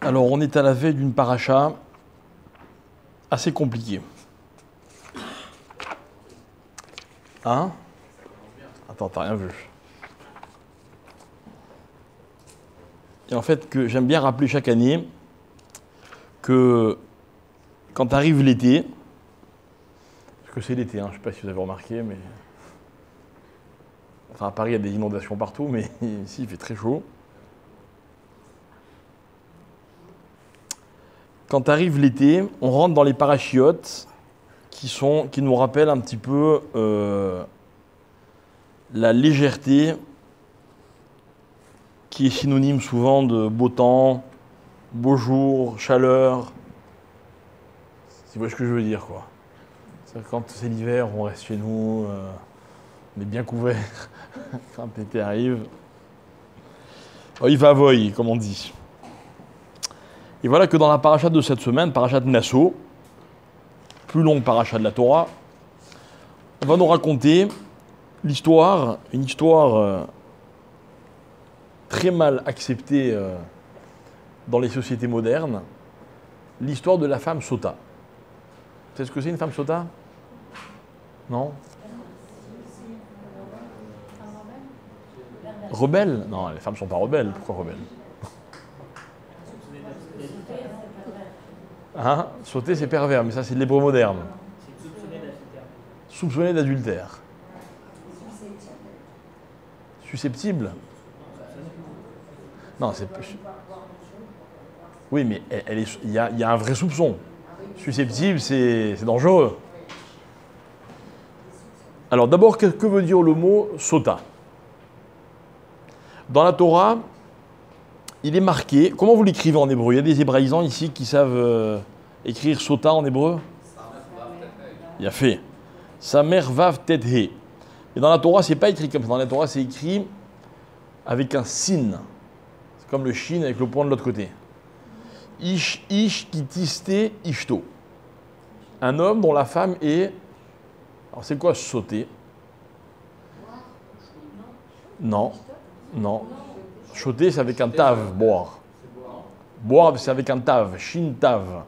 Alors, on est à la veille d'une paracha assez compliquée. Hein? Attends, t'as rien vu. Et en fait, que j'aime bien rappeler chaque année que quand arrive l'été, parce que c'est l'été, je ne sais pas si vous avez remarqué, mais enfin, à Paris, il y a des inondations partout, mais ici, il fait très chaud. Quand arrive l'été, on rentre dans les parachiotes qui nous rappellent un petit peu la légèreté qui est synonyme souvent de beau temps, beau jour, chaleur. Tu vois ce que je veux dire, quoi. Quand c'est l'hiver, on reste chez nous, on est bien couvert. Quand l'été arrive, il va voy, comme on dit. Et voilà que dans la paracha de cette semaine, paracha de Nassau, plus longue paracha de la Torah, on va nous raconter une histoire très mal acceptée dans les sociétés modernes, l'histoire de la femme sota. Vous savez ce que c'est une femme sota? Non? Rebelle? Non, les femmes ne sont pas rebelles. Pourquoi rebelles? Hein? Sauter, c'est pervers, mais ça, c'est de l'hébreu moderne. Soupçonné d'adultère. Susceptible? Non, c'est plus. Oui, mais il y a un vrai soupçon. Susceptible, c'est dangereux. Alors, d'abord, que veut dire le mot sota? Dans la Torah, il est marqué. Comment vous l'écrivez en hébreu? Il y a des hébraïsants ici qui savent écrire sota en hébreu? Il a fait. Samer vav tet he. Et dans la Torah, c'est pas écrit comme ça. Dans la Torah, c'est écrit avec un sin. C'est comme le shin avec le point de l'autre côté. Ish kitiste ishto. Un homme dont la femme est. Alors c'est quoi sauter? Non. Non. Choter, c'est avec un tav, boire. Boire, c'est avec un tav, shin tav.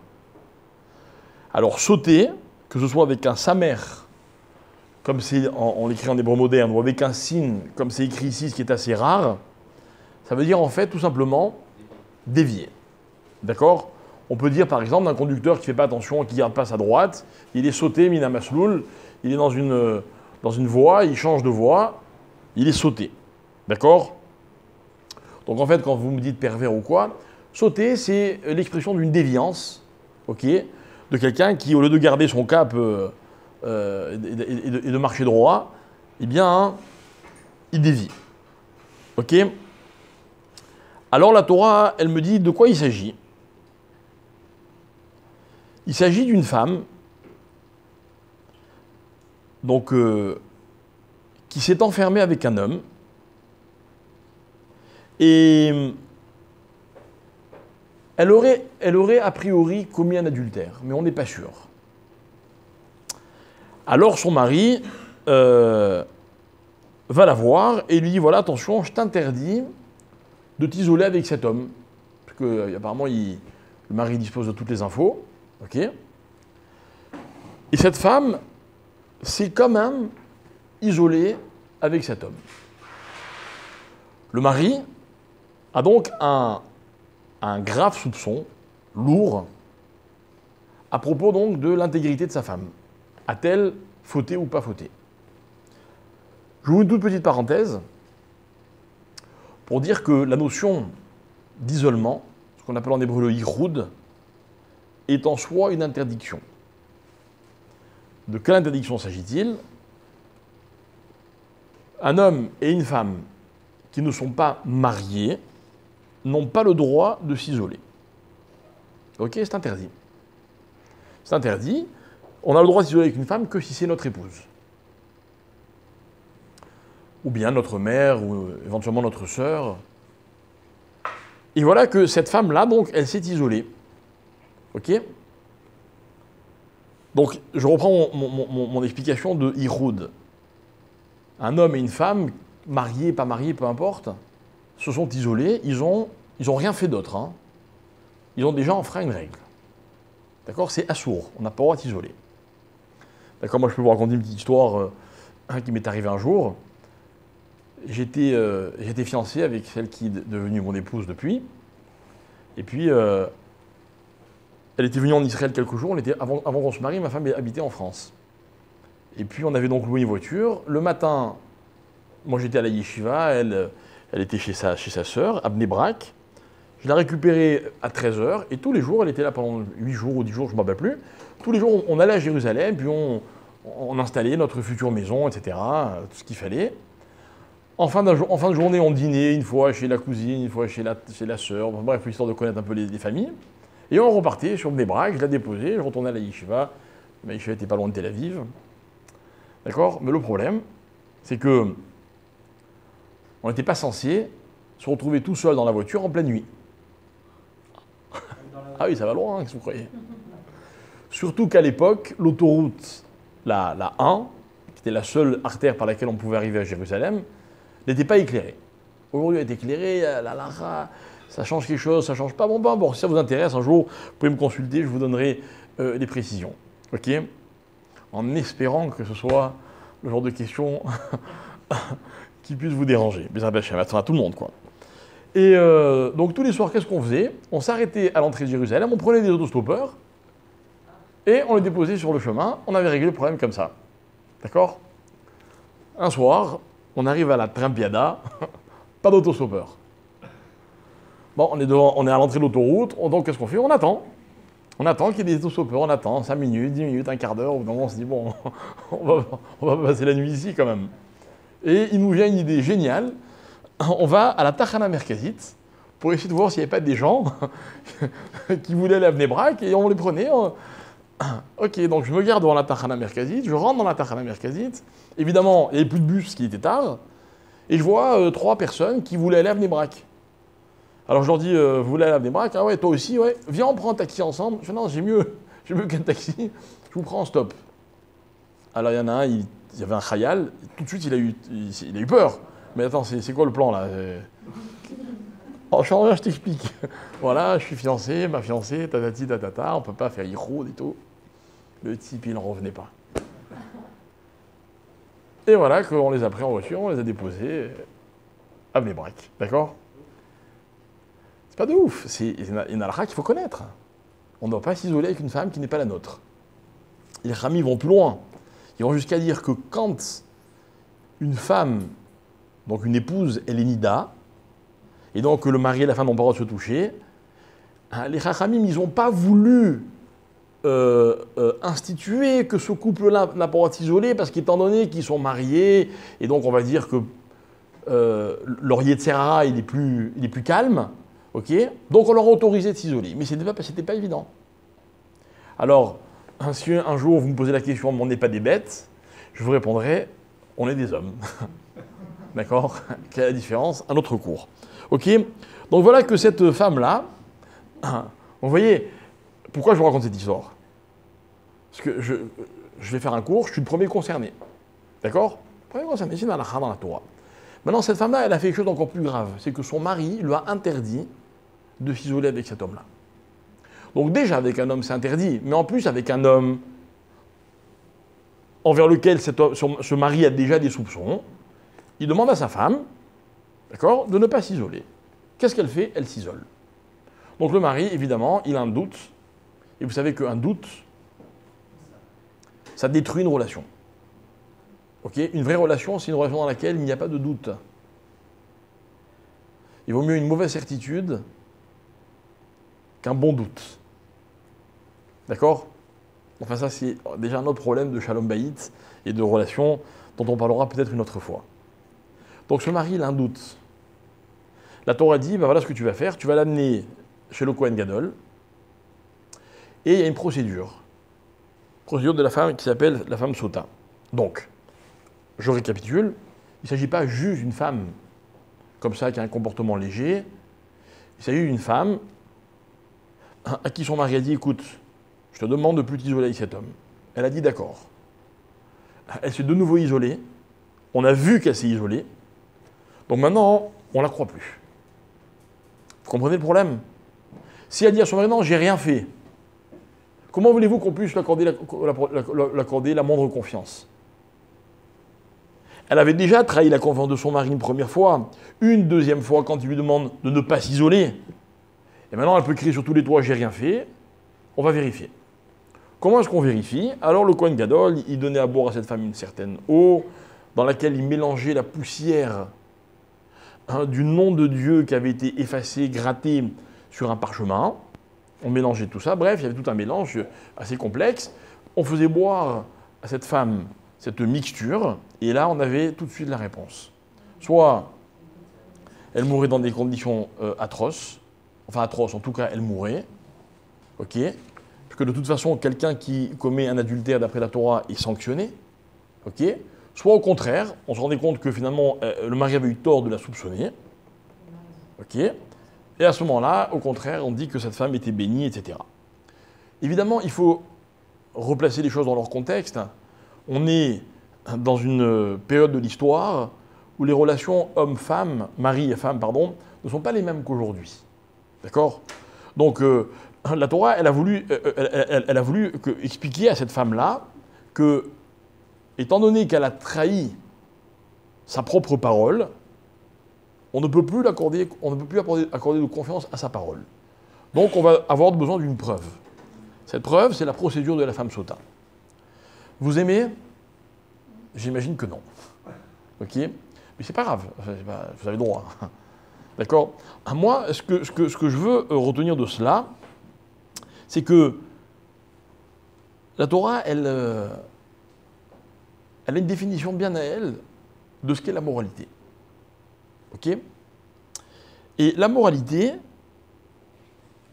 Alors sauter, que ce soit avec un samer, comme c'est on l'écrit en hébreu moderne, ou avec un sin, comme c'est écrit ici, ce qui est assez rare, ça veut dire en fait tout simplement dévier. D'accord? On peut dire par exemple d'un conducteur qui ne fait pas attention, qui passe à droite, il est sauté, mina masloul, il est dans une voie, il change de voie, il est sauté. D'accord? Donc en fait, quand vous me dites pervers ou quoi, sauter, c'est l'expression d'une déviance, ok, de quelqu'un qui, au lieu de garder son cap et de marcher droit, eh bien, il dévie. Ok? Alors la Torah, elle me dit de quoi il s'agit. Il s'agit d'une femme donc, qui s'est enfermée avec un homme. Et elle aurait a priori commis un adultère, mais on n'est pas sûr. Alors son mari va la voir et lui dit, voilà, attention, je t'interdis de t'isoler avec cet homme. Parce que apparemment, le mari dispose de toutes les infos. Ok. Et cette femme s'est quand même isolée avec cet homme. Le mari a donc un grave soupçon, lourd, à propos donc de l'intégrité de sa femme. A-t-elle fauté ou pas fauté? J'ouvre une toute petite parenthèse pour dire que la notion d'isolement, ce qu'on appelle en hébreu le yichud, est en soi une interdiction. De quelle interdiction s'agit-il? Un homme et une femme qui ne sont pas mariés n'ont pas le droit de s'isoler. Ok, c'est interdit. C'est interdit. On a le droit de s'isoler avec une femme que si c'est notre épouse. Ou bien notre mère, ou éventuellement notre sœur. Et voilà que cette femme-là, donc, elle s'est isolée. Ok? Donc, je reprends mon explication de Ihoud. Un homme et une femme, mariés, pas mariés, peu importe, se sont isolés, ils ont rien fait d'autre. ils ont déjà enfreint une règle. D'accord? C'est assourd, on n'a pas le droit de s'isoler. D'accord? Moi, je peux vous raconter une petite histoire qui m'est arrivée un jour. J'étais fiancé avec celle qui est devenue mon épouse depuis. Et puis, elle était venue en Israël quelques jours. Avant qu'on se marie, ma femme habitait en France. Et puis, on avait donc loué une voiture. Le matin, moi, j'étais à la yeshiva. Elle était chez sa sœur, à Bnei Brak. Je l'ai récupérée à 13 h. Et tous les jours, elle était là pendant 8 jours ou 10 jours, je ne m'en rappelle plus. Tous les jours, on allait à Jérusalem, puis on installait notre future maison, etc. Tout ce qu'il fallait. En fin de journée, on dînait une fois chez la cousine, une fois chez la sœur. Bref, histoire de connaître un peu les familles. Et on repartait sur Bnei Brak, je la déposais, je retournais à la yeshiva. Ma yeshiva n'était pas loin de Tel Aviv. D'accord? Mais le problème, c'est que on n'était pas censé se retrouver tout seul dans la voiture en pleine nuit. Ah oui, ça va loin, qu'est-ce que vous croyez? Surtout qu'à l'époque, l'autoroute, la 1, qui était la seule artère par laquelle on pouvait arriver à Jérusalem, n'était pas éclairée. Aujourd'hui, elle est éclairée, ça change quelque chose, ça change pas. Bon, si ça vous intéresse, un jour, vous pouvez me consulter, je vous donnerai les précisions. Ok? En espérant que ce soit le genre de questions qui puisse vous déranger. Mais ça va à tout le monde, quoi. Et donc, tous les soirs, qu'est-ce qu'on faisait? On s'arrêtait à l'entrée de Jérusalem, on prenait des autostoppeurs et on les déposait sur le chemin. On avait réglé le problème comme ça. D'accord? Un soir, on arrive à la Trimpiada, pas d'autostoppeur. Bon, on est à l'entrée de l'autoroute, donc qu'est-ce qu'on fait? On attend. On attend qu'il y ait des autostoppeurs, on attend 5 minutes, 10 minutes, un quart d'heure. Au bout d'un moment, on se dit, bon, on va passer la nuit ici quand même. Et il nous vient une idée géniale. On va à la Tachana Merkazit pour essayer de voir s'il n'y avait pas des gens qui voulaient aller à Bnei Brak et on les prenait. Ok, donc je me garde devant la Tachana Merkazit, je rentre dans la Tachana Merkazit. Évidemment, il n'y avait plus de bus parce qu'il était tard. Et je vois 3 personnes qui voulaient aller à Bnei Brak. Alors je leur dis, vous voulez aller à Bnei Brak? Ah ouais, toi aussi, ouais. Viens, on prend un taxi ensemble. Je fais, non, j'ai mieux qu'un taxi. Je vous prends en stop. Alors il y en a un, il y avait un khayal. Tout de suite, il a eu peur. Mais attends, c'est quoi le plan là? Oh, je t'explique. Voilà, je suis fiancé, ma fiancée, tatati, tatata, on peut pas faire iroud et tout. Le type, il n'en revenait pas. Et voilà qu'on les a pris en voiture, on les a déposés à Bnei Brak. D'accord? C'est pas de ouf. C'est une halakha qu'il faut connaître. On ne doit pas s'isoler avec une femme qui n'est pas la nôtre. Et les Rami vont plus loin. Ils vont jusqu'à dire que quand une femme, donc une épouse, elle est nida, et donc le mari et la femme n'ont pas le droit de se toucher, les Chachamim, ils n'ont pas voulu instituer que ce couple-là n'a pas le droit de s'isoler, parce qu'étant donné qu'ils sont mariés, et donc on va dire que leur Yetzerara, il est plus calme, ok? Donc on leur a autorisé de s'isoler, mais ce n'était pas évident. Alors, si un jour vous me posez la question, on n'est pas des bêtes, je vous répondrai, on est des hommes. D'accord? Quelle est la différence? Un autre cours. Ok? Donc voilà que cette femme-là, vous voyez, pourquoi je vous raconte cette histoire? Parce que je vais faire un cours, je suis le premier concerné. D'accord? Le premier concerné, c'est dans la Torah. Maintenant, cette femme-là, elle a fait quelque chose d'encore plus grave. C'est que son mari lui a interdit de s'isoler avec cet homme-là. Donc déjà, avec un homme, c'est interdit. Mais en plus, avec un homme envers lequel ce mari a déjà des soupçons, il demande à sa femme, d'accord, de ne pas s'isoler. Qu'est-ce qu'elle fait? Elle s'isole. Donc le mari, évidemment, il a un doute. Et vous savez qu'un doute, ça détruit une relation. Ok? Une vraie relation, c'est une relation dans laquelle il n'y a pas de doute. Il vaut mieux une mauvaise certitude qu'un bon doute. D'accord? Enfin, ça, c'est déjà un autre problème de Shalom Bayit et de relation dont on parlera peut-être une autre fois. Donc ce mari, il a un doute. La Torah dit, ben voilà ce que tu vas faire, tu vas l'amener chez le Kohen Gadol, et il y a une procédure de la femme qui s'appelle la femme sota. Donc, je récapitule, il ne s'agit pas juste d'une femme comme ça qui a un comportement léger, il s'agit d'une femme à qui son mari a dit, écoute, je te demande de ne plus t'isoler avec cet homme. Elle a dit d'accord. Elle s'est de nouveau isolée, on a vu qu'elle s'est isolée, donc maintenant, on ne la croit plus. Vous comprenez le problème? Si elle dit à son mari, non, j'ai rien fait, comment voulez-vous qu'on puisse lui accorder la moindre confiance? Elle avait déjà trahi la confiance de son mari une première fois, une deuxième fois quand il lui demande de ne pas s'isoler. Et maintenant, elle peut crier sur tous les toits, j'ai rien fait. On va vérifier. Comment est-ce qu'on vérifie? Alors le Kohen Gadol, il donnait à boire à cette femme une certaine eau, dans laquelle il mélangeait la poussière du nom de Dieu qui avait été effacé, gratté sur un parchemin. On mélangeait tout ça. Bref, il y avait tout un mélange assez complexe. On faisait boire à cette femme cette mixture, et là, on avait tout de suite la réponse. Soit elle mourait dans des conditions atroces, enfin atroces, en tout cas, elle mourait, ok, parce que de toute façon, quelqu'un qui commet un adultère d'après la Torah est sanctionné, ok, soit au contraire, on se rendait compte que finalement, le mari avait eu tort de la soupçonner, ok, et à ce moment-là, au contraire, on dit que cette femme était bénie, etc. Évidemment, il faut replacer les choses dans leur contexte. On est dans une période de l'histoire où les relations homme-femme, mari et femme, pardon, ne sont pas les mêmes qu'aujourd'hui. D'accord? Donc, la Torah, elle a voulu expliquer à cette femme-là que, étant donné qu'elle a trahi sa propre parole, on ne peut plus accorder de confiance à sa parole. Donc, on va avoir besoin d'une preuve. Cette preuve, c'est la procédure de la femme sota. Vous aimez? J'imagine que non. Ok? Mais c'est pas grave, vous avez le droit. D'accord? Moi, ce que je veux retenir de cela, c'est que la Torah, elle a une définition bien à elle de ce qu'est la moralité. Ok? Et la moralité,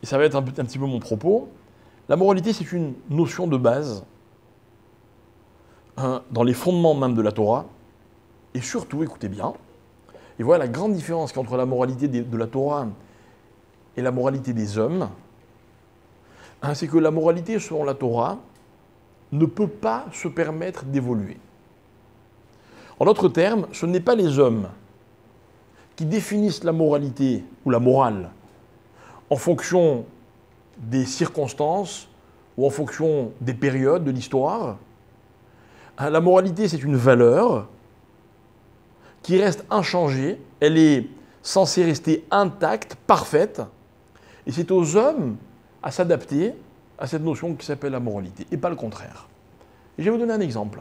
et ça va être un petit peu mon propos, la moralité, c'est une notion de base dans les fondements même de la Torah, et surtout, écoutez bien, et voilà la grande différence entre la moralité de la Torah et la moralité des hommes, c'est que la moralité selon la Torah ne peut pas se permettre d'évoluer. En d'autres termes, ce n'est pas les hommes qui définissent la moralité ou la morale en fonction des circonstances ou en fonction des périodes de l'histoire. La moralité, c'est une valeur qui reste inchangée, elle est censée rester intacte, parfaite, et c'est aux hommes à s'adapter à cette notion qui s'appelle la moralité, et pas le contraire. Et je vais vous donner un exemple.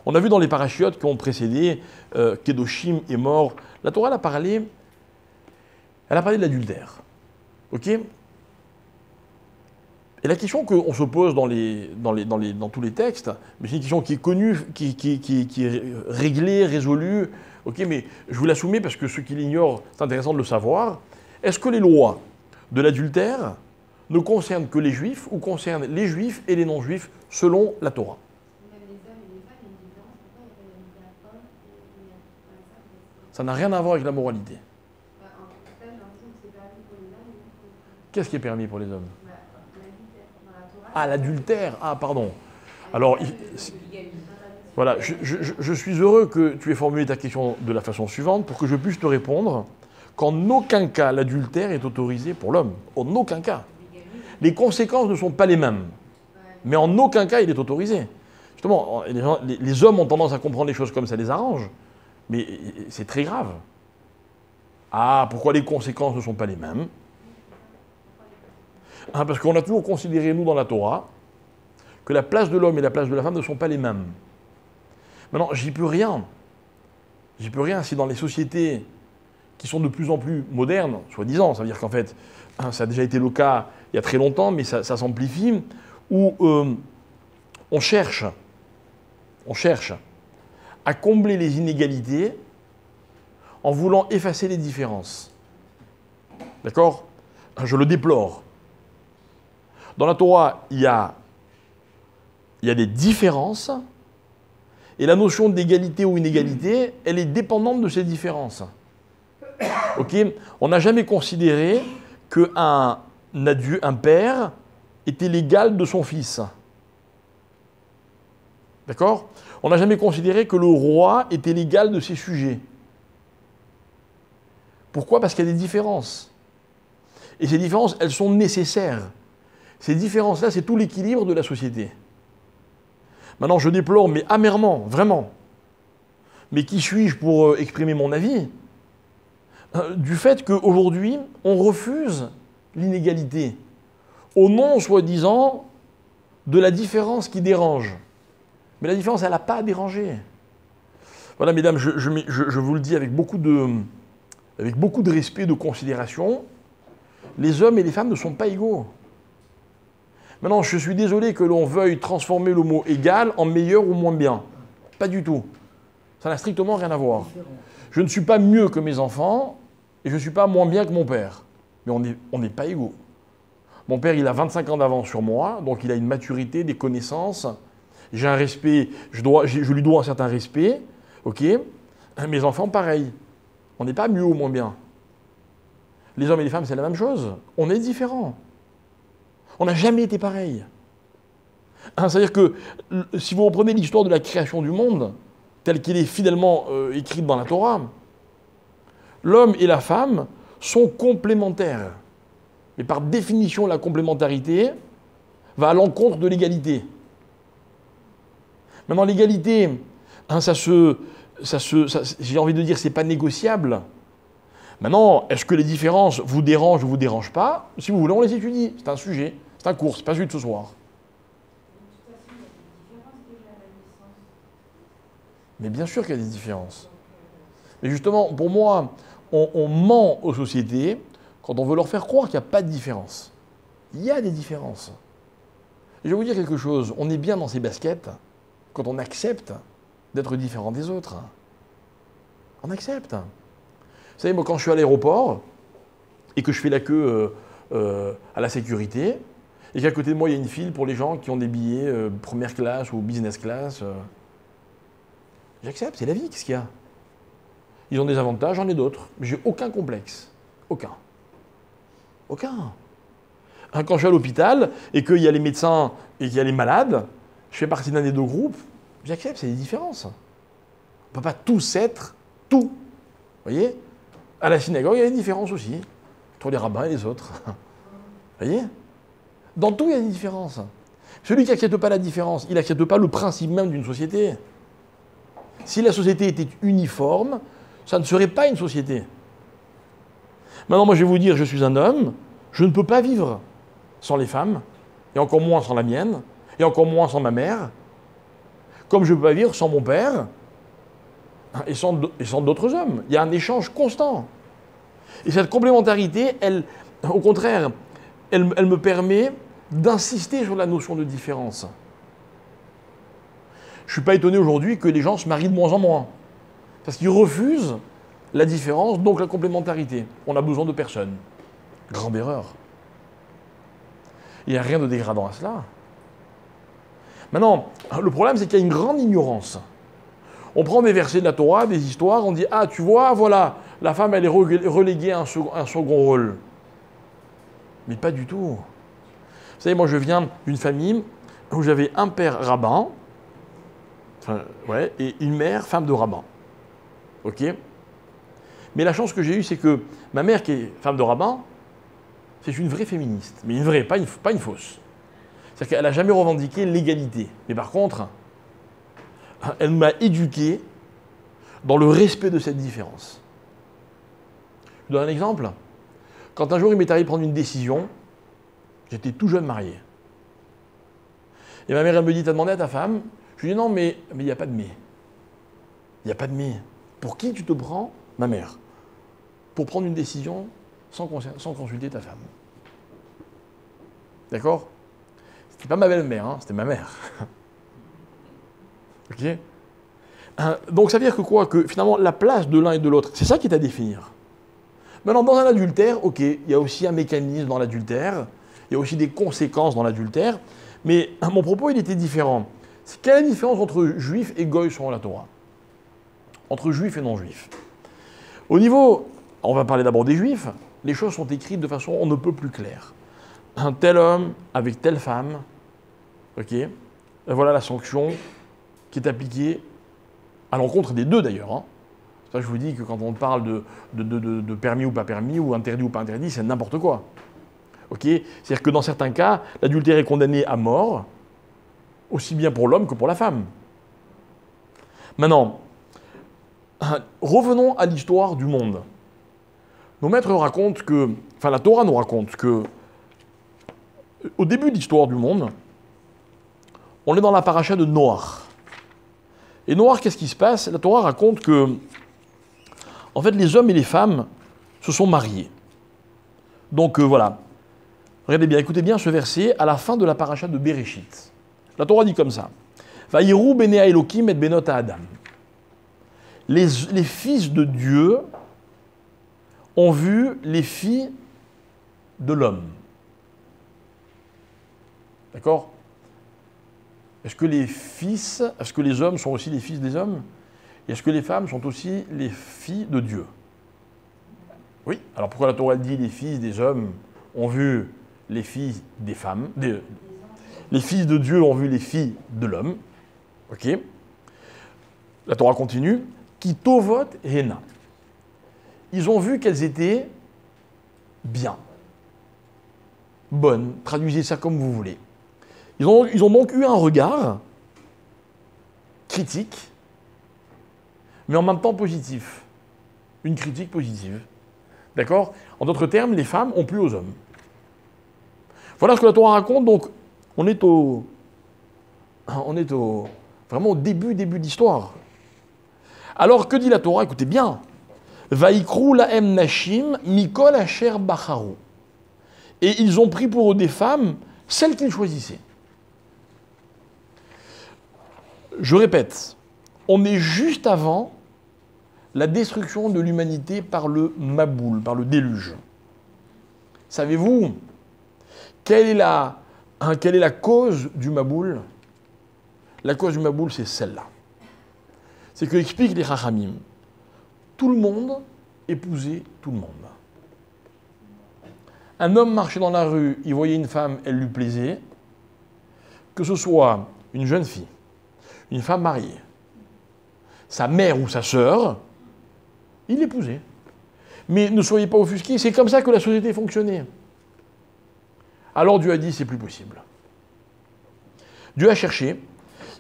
On a vu dans les parachiotes qui ont précédé, Kedoshim est mort, la Torah elle a parlé de l'adultère. Ok? Et la question qu'on se pose dans tous les textes, mais c'est une question qui est connue, qui est réglée, résolue, ok, mais je vous la soumets parce que ceux qui l'ignorent, c'est intéressant de le savoir. Est-ce que les lois de l'adultère ne concernent que les juifs ou concernent les juifs et les non-juifs selon la Torah? Ça n'a rien à voir avec la moralité. Qu'est-ce qui est permis pour les hommes? Ah, l'adultère. Ah, pardon. Alors, voilà, je suis heureux que tu aies formulé ta question de la façon suivante pour que je puisse te répondre qu'en aucun cas l'adultère est autorisé pour l'homme. En aucun cas. Les conséquences ne sont pas les mêmes. Mais en aucun cas il est autorisé. Justement, les hommes ont tendance à comprendre les choses comme ça les arrange. Mais c'est très grave. Ah, pourquoi les conséquences ne sont pas les mêmes? Parce qu'on a toujours considéré, nous, dans la Torah, que la place de l'homme et la place de la femme ne sont pas les mêmes. Maintenant, j'y peux rien. J'y peux rien si dans les sociétés qui sont de plus en plus modernes, soi-disant, ça veut dire qu'en fait, ça a déjà été le cas il y a très longtemps, mais ça s'amplifie, où on cherche à combler les inégalités en voulant effacer les différences. D'accord? Je le déplore. Dans la Torah, il y a des différences, et la notion d'égalité ou inégalité, elle est dépendante de ces différences. Ok? On n'a jamais considéré qu'un père était l'égal de son fils. D'accord? On n'a jamais considéré que le roi était l'égal de ses sujets. Pourquoi? Parce qu'il y a des différences. Et ces différences, elles sont nécessaires. Ces différences-là, c'est tout l'équilibre de la société. Maintenant, je déplore, mais amèrement, vraiment. Mais qui suis-je pour exprimer mon avis? Du fait qu'aujourd'hui, on refuse l'inégalité, au nom, soi-disant, de la différence qui dérange. Mais la différence, elle n'a pas à déranger. Voilà, mesdames, je vous le dis avec beaucoup de respect et de considération, les hommes et les femmes ne sont pas égaux. Maintenant, je suis désolé que l'on veuille transformer le mot égal en meilleur ou moins bien. Pas du tout. Ça n'a strictement rien à voir. Je ne suis pas mieux que mes enfants et je ne suis pas moins bien que mon père. Mais on n'est pas égaux. Mon père, il a 25 ans d'avance sur moi, donc il a une maturité, des connaissances. J'ai un respect, je lui dois un certain respect. Ok? Mes enfants, pareil. On n'est pas mieux ou moins bien. Les hommes et les femmes, c'est la même chose. On est différents. On n'a jamais été pareil. C'est-à-dire que si vous reprenez l'histoire de la création du monde, telle qu'elle est fidèlement écrite dans la Torah, l'homme et la femme sont complémentaires. Et par définition, la complémentarité va à l'encontre de l'égalité. Maintenant, l'égalité, j'ai envie de dire, c'est pas négociable. Maintenant, est-ce que les différences vous dérangent ou vous dérangent pas? Si vous voulez, on les étudie. C'est un sujet, c'est un cours, c'est pas celui de ce soir. Mais bien sûr qu'il y a des différences. Mais justement, pour moi, on ment aux sociétés quand on veut leur faire croire qu'il n'y a pas de différence. Il y a des différences. Et je vais vous dire quelque chose, on est bien dans ces baskets quand on accepte d'être différent des autres. On accepte. Vous savez, moi, quand je suis à l'aéroport et que je fais la queue à la sécurité, et qu'à côté de moi, il y a une file pour les gens qui ont des billets première classe ou business class, j'accepte, c'est la vie, qu'est-ce qu'il y a? Ils ont des avantages, j'en ai d'autres. Mais j'ai aucun complexe. Aucun. Aucun. Quand je suis à l'hôpital et qu'il y a les médecins et qu'il y a les malades, je fais partie d'un des deux groupes, j'accepte, c'est des différences. On ne peut pas tous être tout. Vous voyez? À la synagogue, il y a des différences aussi. Entre les rabbins et les autres. Vous voyez? Dans tout, il y a des différences. Celui qui n'accepte pas la différence, il n'accepte pas le principe même d'une société. Si la société était uniforme, ça ne serait pas une société. Maintenant, moi, je vais vous dire, je suis un homme, je ne peux pas vivre sans les femmes, et encore moins sans la mienne, et encore moins sans ma mère, comme je ne peux pas vivre sans mon père, et sans d'autres hommes. Il y a un échange constant. Et cette complémentarité, elle, au contraire, elle me permet d'insister sur la notion de différence. Je ne suis pas étonné aujourd'hui que les gens se marient de moins en moins. Parce qu'ils refusent la différence, donc la complémentarité. On a besoin de personne. Grande erreur. Il n'y a rien de dégradant à cela. Maintenant, le problème, c'est qu'il y a une grande ignorance. On prend des versets de la Torah, des histoires, on dit « Ah, tu vois, voilà, la femme, elle est reléguée à un second rôle. » Mais pas du tout. Vous savez, moi, je viens d'une famille où j'avais un père rabbin, et une mère femme de rabbin. Ok? Mais la chance que j'ai eue, c'est que ma mère, qui est femme de rabbin, c'est une vraie féministe. Mais une vraie, pas une fausse. C'est-à-dire qu'elle n'a jamais revendiqué l'égalité. Mais par contre, elle m'a éduqué dans le respect de cette différence. Je vous donne un exemple. Quand un jour, il m'est arrivé de prendre une décision, j'étais tout jeune marié. Et ma mère, elle me dit, t'as demandé à ta femme? Je lui dis, non, mais il n'y a pas de mais. Il n'y a pas de mais. Pour qui tu te prends? Ma mère. Pour prendre une décision sans consulter ta femme. D'accord? C'était pas ma belle-mère, hein, c'était ma mère. Ok? Donc ça veut dire que quoi? Que finalement, la place de l'un et de l'autre, c'est ça qui est à définir. Maintenant, dans un adultère, ok, il y a aussi un mécanisme dans l'adultère, il y a aussi des conséquences dans l'adultère, mais mon propos, il était différent. Quelle est la différence entre juif et goy selon la Torah? Entre juif et non-juif. Au niveau, on va parler d'abord des juifs, les choses sont écrites de façon on ne peut plus claire. Un tel homme avec telle femme, ok, voilà la sanction qui est appliquée à l'encontre des deux d'ailleurs. Hein. Ça, je vous dis que quand on parle de permis ou pas permis, ou interdit ou pas interdit, c'est n'importe quoi. Okay, c'est-à-dire que dans certains cas, l'adultère est condamné à mort, aussi bien pour l'homme que pour la femme. Maintenant, revenons à l'histoire du monde. Nos maîtres racontent que, enfin la Torah nous raconte que, au début de l'histoire du monde, on est dans la paracha de Noach. Et Noach, qu'est-ce qui se passe? La Torah raconte que, en fait, les hommes et les femmes se sont mariés. Donc voilà. Regardez bien, écoutez bien ce verset à la fin de la paracha de Bereshit. La Torah dit comme ça. Vayiru bene Elokim et benot Adam. Les fils de Dieu ont vu les filles de l'homme. D'accord? Est-ce que les hommes sont aussi les fils des hommes? Et est-ce que les femmes sont aussi les filles de Dieu? Oui. Alors pourquoi la Torah dit les fils des hommes ont vu les filles des femmes, les fils de Dieu ont vu les filles de l'homme. Ok. La Torah continue. Ki tovot hena. Ils ont vu qu'elles étaient bien, bonnes. Traduisez ça comme vous voulez. Ils ont donc eu un regard critique, mais en même temps positif. Une critique positive. D'accord? En d'autres termes, les femmes ont plu aux hommes. Voilà ce que la Torah raconte, donc on est vraiment au début d'histoire. Alors que dit la Torah? Écoutez bien. Vaikrou lahem nashim mikol asher bacharu. Et ils ont pris pour eux des femmes, celles qu'ils choisissaient. Je répète, on est juste avant la destruction de l'humanité par le Maboul, par le déluge. Savez-vous quelle est la cause du Maboul? La cause du Maboul, c'est celle-là. C'est que expliquent les Chachamim. Tout le monde épousait tout le monde. Un homme marchait dans la rue, il voyait une femme, elle lui plaisait. Que ce soit une jeune fille, une femme mariée, sa mère ou sa sœur, il l'épousait. Mais ne soyez pas offusqués, c'est comme ça que la société fonctionnait. Alors Dieu a dit, c'est plus possible. Dieu a cherché,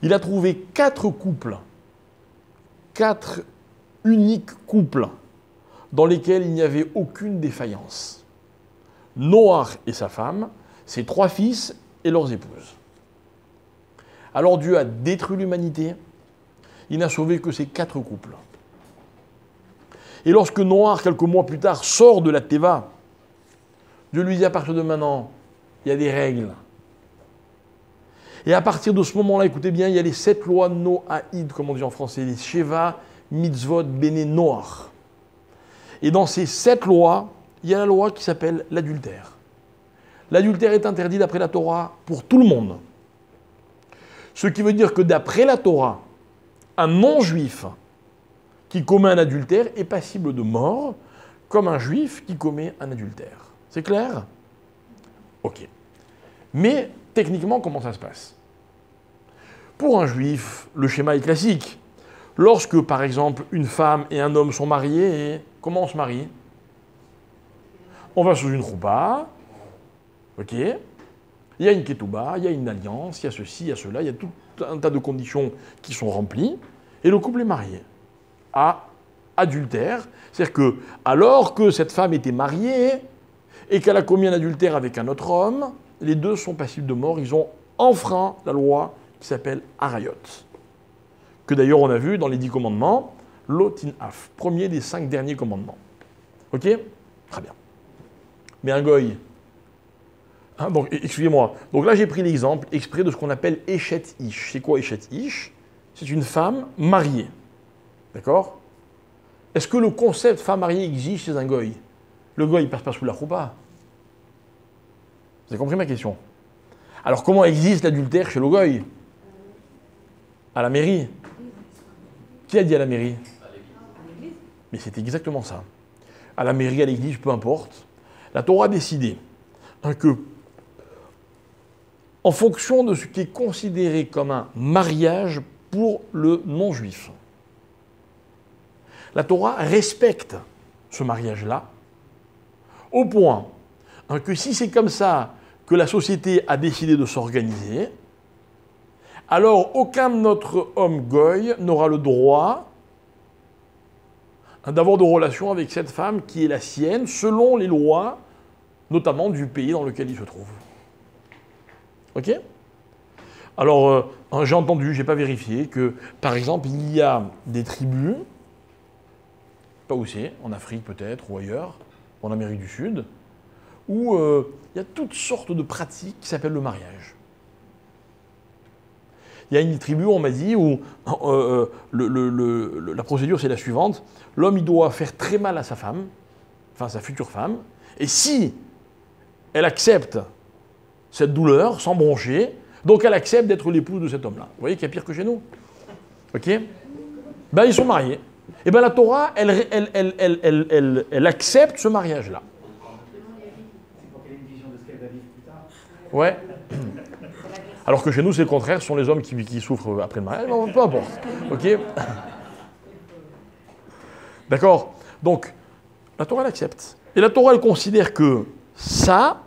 il a trouvé 4 couples, 4 uniques couples, dans lesquels il n'y avait aucune défaillance. Noach et sa femme, ses 3 fils et leurs épouses. Alors Dieu a détruit l'humanité, il n'a sauvé que ces 4 couples. Et lorsque Noach, quelques mois plus tard, sort de la Teva, Dieu lui dit à partir de maintenant, il y a des règles. Et à partir de ce moment-là, écoutez bien, il y a les 7 lois Noaïd, comme on dit en français, les Sheva, Mitzvot, Bene Noach. Et dans ces 7 lois, il y a la loi qui s'appelle l'adultère. L'adultère est interdit d'après la Torah pour tout le monde. Ce qui veut dire que d'après la Torah, un non-juif qui commet un adultère est passible de mort, comme un juif qui commet un adultère. C'est clair? Ok. Mais techniquement, comment ça se passe? Pour un juif, le schéma est classique. Lorsque, par exemple, une femme et un homme sont mariés, et comment on se marie? On va sous une choupa, ok? Il y a une ketouba, il y a une alliance, il y a ceci, il y a cela, il y a tout un tas de conditions qui sont remplies, et le couple est marié. À adultère, c'est-à-dire que, alors que cette femme était mariée, et qu'elle a commis un adultère avec un autre homme, les deux sont passibles de mort, ils ont enfreint la loi qui s'appelle Arayot, que d'ailleurs on a vu dans les 10 commandements, l'Otinaf, premier des 5 derniers commandements. Ok? Très bien. Mais un goy, hein, donc excusez-moi, donc là j'ai pris l'exemple exprès de ce qu'on appelle Eshet Ish. C'est quoi Eshet Ish? C'est une femme mariée. D'accord? Est-ce que le concept femme mariée existe chez un goy? Le goy, il passe pas sous la choupa. Vous avez compris ma question? Alors comment existe l'adultère chez le goy? À la mairie. Qui a dit à la mairie? Mais c'est exactement ça. À la mairie, à l'église, peu importe. La Torah a décidé que, en fonction de ce qui est considéré comme un mariage pour le non-juif, la Torah respecte ce mariage-là, au point que si c'est comme ça que la société a décidé de s'organiser, alors aucun de notre homme goy n'aura le droit d'avoir de relations avec cette femme qui est la sienne, selon les lois, notamment du pays dans lequel il se trouve. Ok? Alors, j'ai entendu, je n'ai pas vérifié, que, par exemple, il y a des tribus, pas où c'est, en Afrique peut-être, ou ailleurs, en Amérique du Sud, où il y a toutes sortes de pratiques qui s'appellent le mariage. Il y a une tribu, on m'a dit, où la procédure c'est la suivante. L'homme, il doit faire très mal à sa femme, enfin sa future femme, et si elle accepte cette douleur, sans broncher, donc elle accepte d'être l'épouse de cet homme-là. Vous voyez qu'il y a pire que chez nous. Ok? Ben, ils sont mariés. Et bien la Torah, elle accepte ce mariage-là. C'est pour qu'elle ait une vision de ce qu'elle va vivre plus tard. Ouais. Alors que chez nous, c'est le contraire, ce sont les hommes qui souffrent après le mariage. Non, peu importe. Ok? D'accord? Donc, la Torah l'accepte. Et la Torah, elle considère que ça,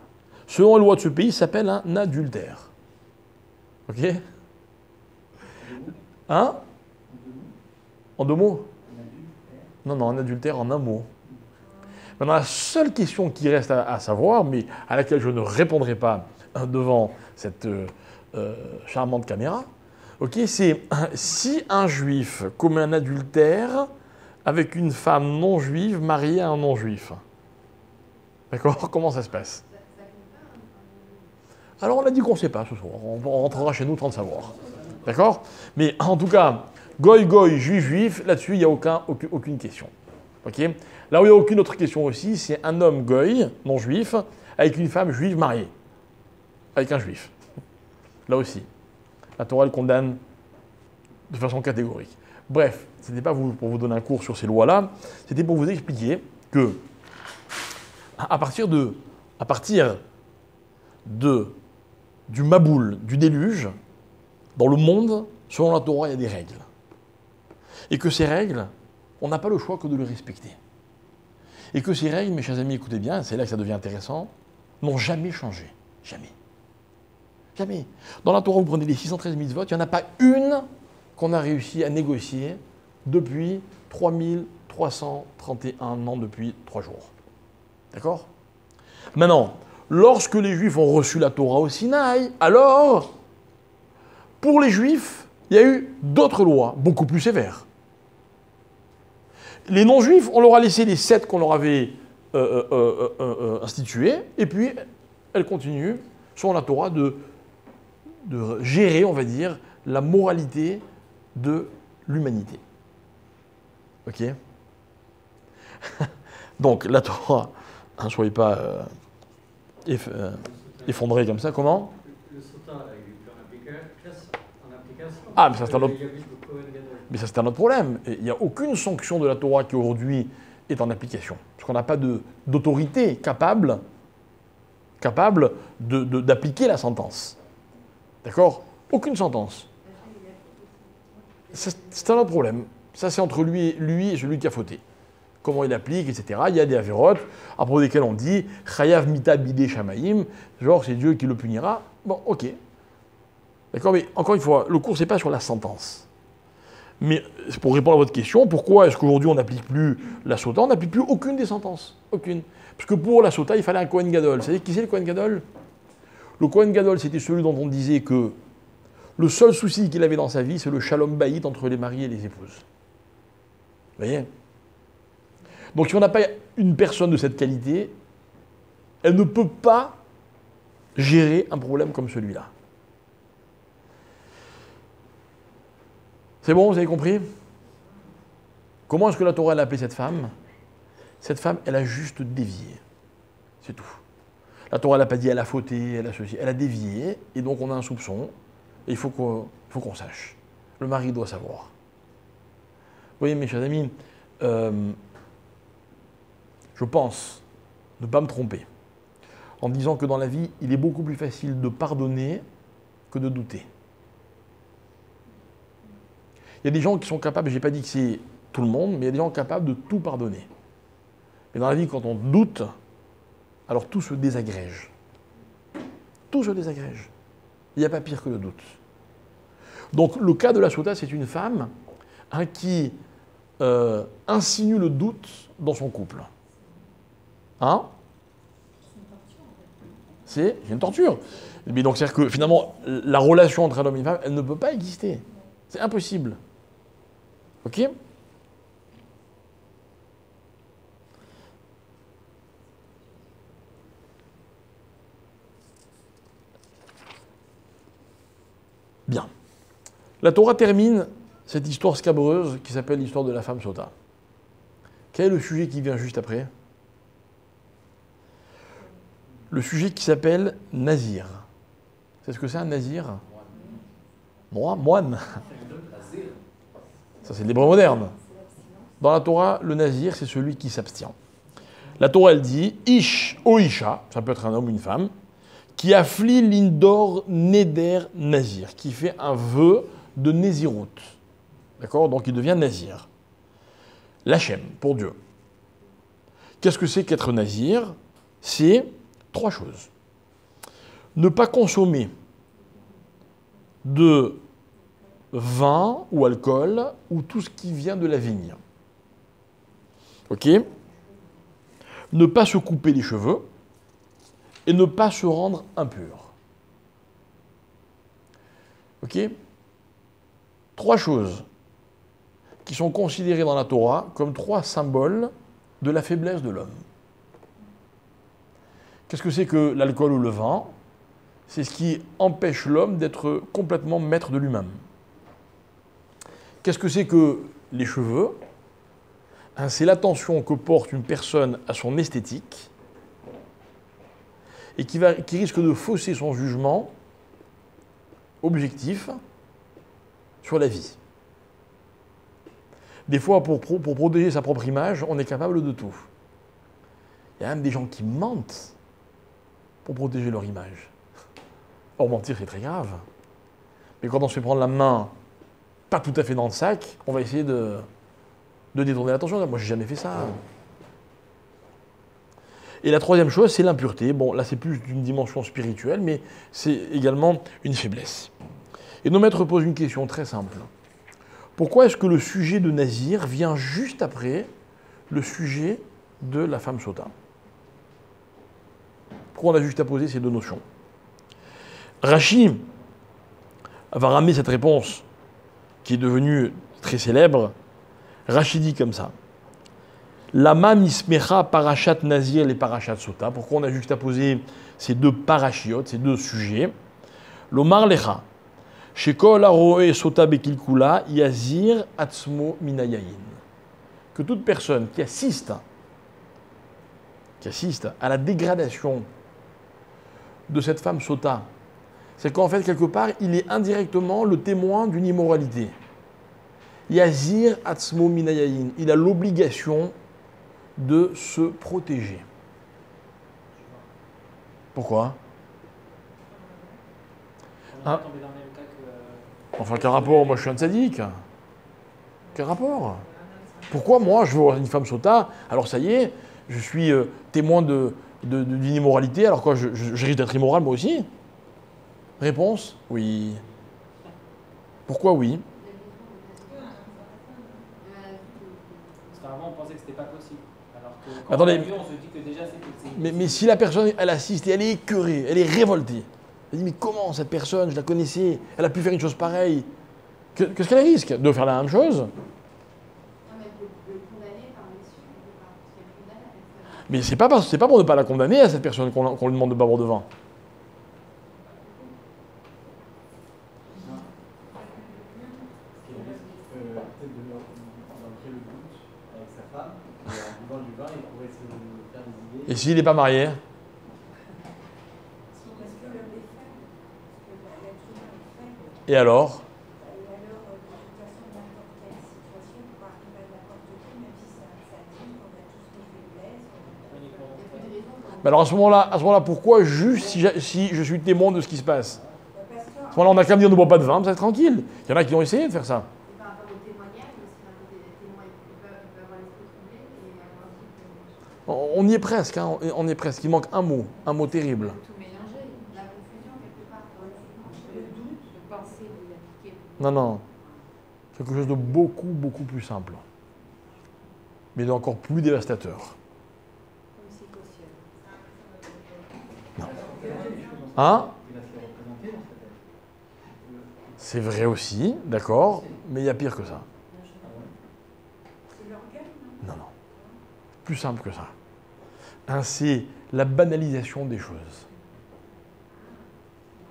selon les lois de ce pays, s'appelle un adultère. Ok? Hein? En deux mots? Non, un adultère en un mot. Maintenant, la seule question qui reste à savoir, mais à laquelle je ne répondrai pas devant cette charmante caméra, ok, c'est si un juif commet un adultère avec une femme non juive mariée à un non juif. D'accord? Comment ça se passe? Alors on a dit qu'on ne sait pas ce soir, on rentrera chez nous sans le savoir. D'accord? Mais en tout cas, goy, juif, juif, là-dessus, il n'y a aucune question. Ok? Là où il n'y a aucune autre question aussi, c'est un homme goy, non juif, avec une femme juive mariée. Avec un juif. Là aussi. La Torah le condamne de façon catégorique. Bref, ce n'était pas pour vous donner un cours sur ces lois-là, c'était pour vous expliquer que à partir du Maboul, du déluge, dans le monde, selon la Torah, il y a des règles. Et que ces règles, on n'a pas le choix que de les respecter. Et que ces règles, mes chers amis, écoutez bien, c'est là que ça devient intéressant, n'ont jamais changé. Jamais. Jamais. Dans la Torah, vous prenez les 613 mitzvot, il n'y en a pas une qu'on a réussi à négocier depuis 3331 ans, depuis 3 jours. D'accord? Maintenant, lorsque les Juifs ont reçu la Torah au Sinaï, alors, pour les Juifs, il y a eu d'autres lois, beaucoup plus sévères. Les non-Juifs, on leur a laissé les 7 qu'on leur avait instituées, et puis elles continuent, selon la Torah, de gérer, on va dire, la moralité de l'humanité. Ok? Donc, la Torah, ne soyez pas effondrés comme ça, comment? Le sota, là, il est plus en application. Ah, mais ça c'est un autre problème. Il n'y a aucune sanction de la Torah qui aujourd'hui est en application. Parce qu'on n'a pas d'autorité capable d'appliquer la sentence. D'accord? Aucune sentence. C'est un autre problème. Ça, c'est entre lui et celui qui a fauté. Comment il applique, etc. Il y a des avérotes à propos desquelles on dit Chayav mita bidé shamaïm, genre c'est Dieu qui le punira. Bon, ok. D'accord, mais encore une fois, le cours, c'est pas sur la sentence. Mais pour répondre à votre question, pourquoi est-ce qu'aujourd'hui on n'applique plus la sota? On n'applique plus aucune des sentences. Aucune. Parce que pour la sota, il fallait un Kohen Gadol. Vous savez qui c'est le Kohen Gadol? Le Kohen Gadol, c'était celui dont on disait que le seul souci qu'il avait dans sa vie, c'est le shalom bayit entre les maris et les épouses. Vous voyez? Donc si on n'a pas une personne de cette qualité, elle ne peut pas gérer un problème comme celui-là. C'est bon, vous avez compris? Comment est-ce que la Torah a appelé cette femme? Cette femme, elle a juste dévié. C'est tout. La Torah n'a pas dit elle a fauté, elle a ceci. Elle a dévié, et donc on a un soupçon, et il faut qu'on sache. Le mari doit savoir. Vous voyez, mes chers amis, je pense ne pas me tromper en disant que dans la vie, il est beaucoup plus facile de pardonner que de douter. Il y a des gens qui sont capables, je n'ai pas dit que c'est tout le monde, mais il y a des gens capables de tout pardonner. Mais dans la vie, quand on doute, alors tout se désagrège. Tout se désagrège. Il n'y a pas pire que le doute. Donc le cas de la sota, c'est une femme qui insinue le doute dans son couple. Hein? C'est une torture. Mais donc c'est-à-dire que finalement, la relation entre un homme et une femme, elle ne peut pas exister. C'est impossible. Ok? Bien. La Torah termine cette histoire scabreuse qui s'appelle l'histoire de la femme sota. Quel est le sujet qui vient juste après? Le sujet qui s'appelle Nazir. C'est ce que c'est un Nazir? Moine. Ça c'est l'hébreu moderne. Dans la Torah, le Nazir, c'est celui qui s'abstient. La Torah, elle dit Ish o Isha, ça peut être un homme ou une femme, qui afflie l'indor neder nazir, qui fait un vœu de Nézirut. D'accord? Donc il devient Nazir. L'Hachem, pour Dieu. Qu'est-ce que c'est qu'être Nazir? C'est 3 choses. Ne pas consommer de vin ou alcool ou tout ce qui vient de la vigne. Ok? Ne pas se couper les cheveux et ne pas se rendre impur. Ok? 3 choses qui sont considérées dans la Torah comme 3 symboles de la faiblesse de l'homme. Qu'est-ce que c'est que l'alcool ou le vin? C'est ce qui empêche l'homme d'être complètement maître de lui-même. Qu'est-ce que c'est que les cheveux? C'est l'attention que porte une personne à son esthétique et qui risque de fausser son jugement objectif sur la vie. Des fois, pour protéger sa propre image, on est capable de tout. Il y a même des gens qui mentent pour protéger leur image. Or, mentir, c'est très grave. Mais quand on se fait prendre la main, pas tout à fait dans le sac, on va essayer de détourner l'attention. Moi, j'ai jamais fait ça. Et la 3e chose, c'est l'impureté. Bon, là, c'est plus d'une dimension spirituelle, mais c'est également une faiblesse. Et nos maîtres posent une question très simple. Pourquoi est-ce que le sujet de Nazir vient juste après le sujet de la femme sota? Pourquoi on a juste à poser ces 2 notions? Rashi va ramener cette réponse qui est devenue très célèbre. Rashi dit comme ça. Lama mismecha parashat Nazir les parashat sota. Pourquoi on a juste à poser ces 2 parashiotes, ces 2 sujets? Lomar lecha. Shekol aroe sota bekilkula yazir atzmo minayayin. Que toute personne qui assiste à la dégradation de cette femme sota, c'est qu'en fait, quelque part, il est indirectement le témoin d'une immoralité. Yazir atzmo minayayin. Il a l'obligation de se protéger. Pourquoi? Enfin, quel rapport? Moi, je suis un tzaddik. Quel rapport? Pourquoi, moi, je veux voir une femme sota, alors ça y est, je suis témoin d'une immoralité, alors quoi, je risque d'être immoral, moi aussi? Réponse? Oui. Pourquoi oui? Parce qu'avant, on pensait que c'était pas possible. Alors que quand Attendez, on a vu, on se dit que déjà c'est possible. mais si la personne, elle assiste et elle est écœurée, elle est révoltée, elle dit, mais comment cette personne, je la connaissais, elle a pu faire une chose pareille? Qu'est-ce qu'elle risque? De faire la même chose? Mais c'est pas pour ne pas la condamner à cette personne qu'on lui demande de pas boire de vin. Peut-être d'entrer le doute avec sa femme, et en buvant du vin, il pourrait se faire des idées. Et s'il n'est pas marié? Et alors? Mais alors à ce moment-là, pourquoi juste si je suis témoin de ce qui se passe? À ce moment-là, on n'a qu'à me dire ne bois pas de vin, ça va être tranquille. Il y en a qui ont essayé de faire ça. on y est presque, hein, on y est presque. Il manque un mot terrible. Tout mélanger, la confusion quelque part. Le doute, de penser, de l'appliquer. Non, non. Quelque chose de beaucoup, beaucoup plus simple. Mais d'encore plus dévastateur. Comme c'est cautionné. Non. Hein? Il va se les représenter dans sa tête. C'est vrai aussi, d'accord, mais il y a pire que ça. Non, non. Plus simple que ça. Hein, c'est la banalisation des choses.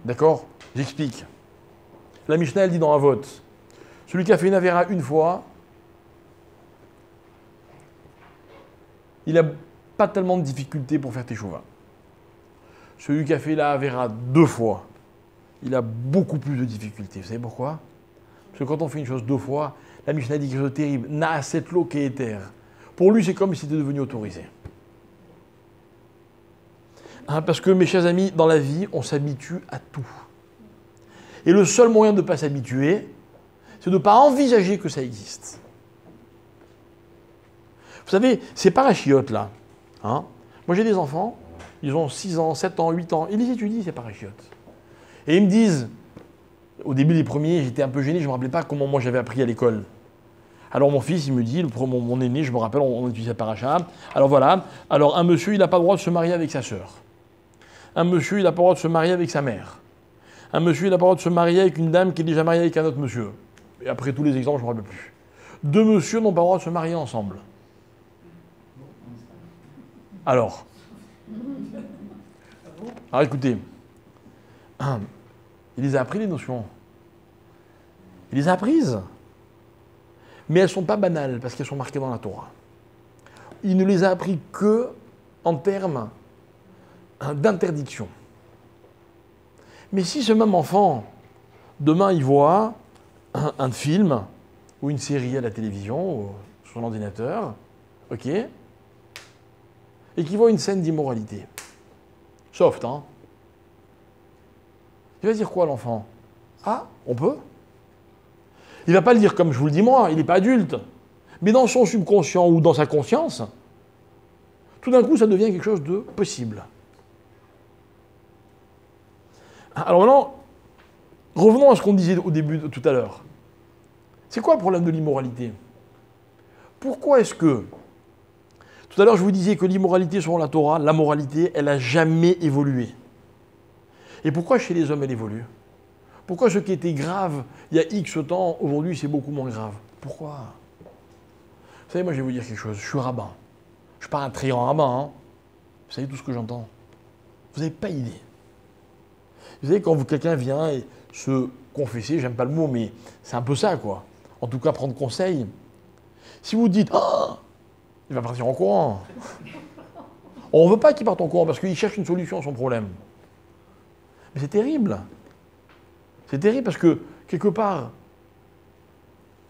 D'accord? J'explique. La Mishnah, elle dit dans un vote, celui qui a fait une avéra une fois, il n'a pas tellement de difficultés pour faire teshuva. Celui qui a fait la avéra 2 fois, il a beaucoup plus de difficultés. Vous savez pourquoi? Parce que quand on fait une chose 2 fois, la Mishnah dit quelque chose de terrible. Na'aset lo ke'eter. Pour lui, c'est comme si c'était devenu autorisé. Hein, parce que, mes chers amis, dans la vie, on s'habitue à tout. Et le seul moyen de ne pas s'habituer, c'est de ne pas envisager que ça existe. Vous savez, ces parachiotes là, hein, moi j'ai des enfants, ils ont 6 ans, 7 ans, 8 ans, ils les étudient ces parachiotes. Et ils me disent, au début des premiers, j'étais un peu gêné, je ne me rappelais pas comment moi j'avais appris à l'école. Alors mon fils, il me dit, mon aîné, je me rappelle, on utilisait le paracha. Alors voilà, alors un monsieur, il n'a pas le droit de se marier avec sa sœur. Un monsieur, il n'a pas le droit de se marier avec sa mère. Un monsieur, il n'a pas le droit de se marier avec une dame qui est déjà mariée avec un autre monsieur. Et après tous les exemples, je ne me rappelle plus. 2 messieurs n'ont pas le droit de se marier ensemble. Alors écoutez, il les a appris les notions. Il les a apprises. Mais elles ne sont pas banales parce qu'elles sont marquées dans la Torah. Il ne les a appris que en termes d'interdiction. Mais si ce même enfant, demain, il voit un film ou une série à la télévision ou sur son ordinateur, ok, et qu'il voit une scène d'immoralité, soft, hein, il va dire quoi l'enfant? Ah, on peut? Il ne va pas le dire comme je vous le dis moi, il n'est pas adulte. Mais dans son subconscient ou dans sa conscience, tout d'un coup, ça devient quelque chose de possible. Alors maintenant, revenons à ce qu'on disait au début, tout à l'heure. C'est quoi le problème de l'immoralité? Pourquoi est-ce que... Tout à l'heure, je vous disais que l'immoralité selon la Torah, la moralité, elle n'a jamais évolué. Et pourquoi chez les hommes, elle évolue? Pourquoi ce qui était grave il y a X temps, aujourd'hui, c'est beaucoup moins grave? Pourquoi? Vous savez, moi, je vais vous dire quelque chose. Je suis rabbin. Je ne suis pas un très grand rabbin. Hein. Vous savez tout ce que j'entends. Vous n'avez pas idée. Vous savez, quand quelqu'un vient et se confesser, j'aime pas le mot, mais c'est un peu ça, quoi. En tout cas, prendre conseil. Si vous dites « Ah !» il va partir en courant. On ne veut pas qu'il parte en courant parce qu'il cherche une solution à son problème. Mais c'est terrible. C'est terrible parce que, quelque part,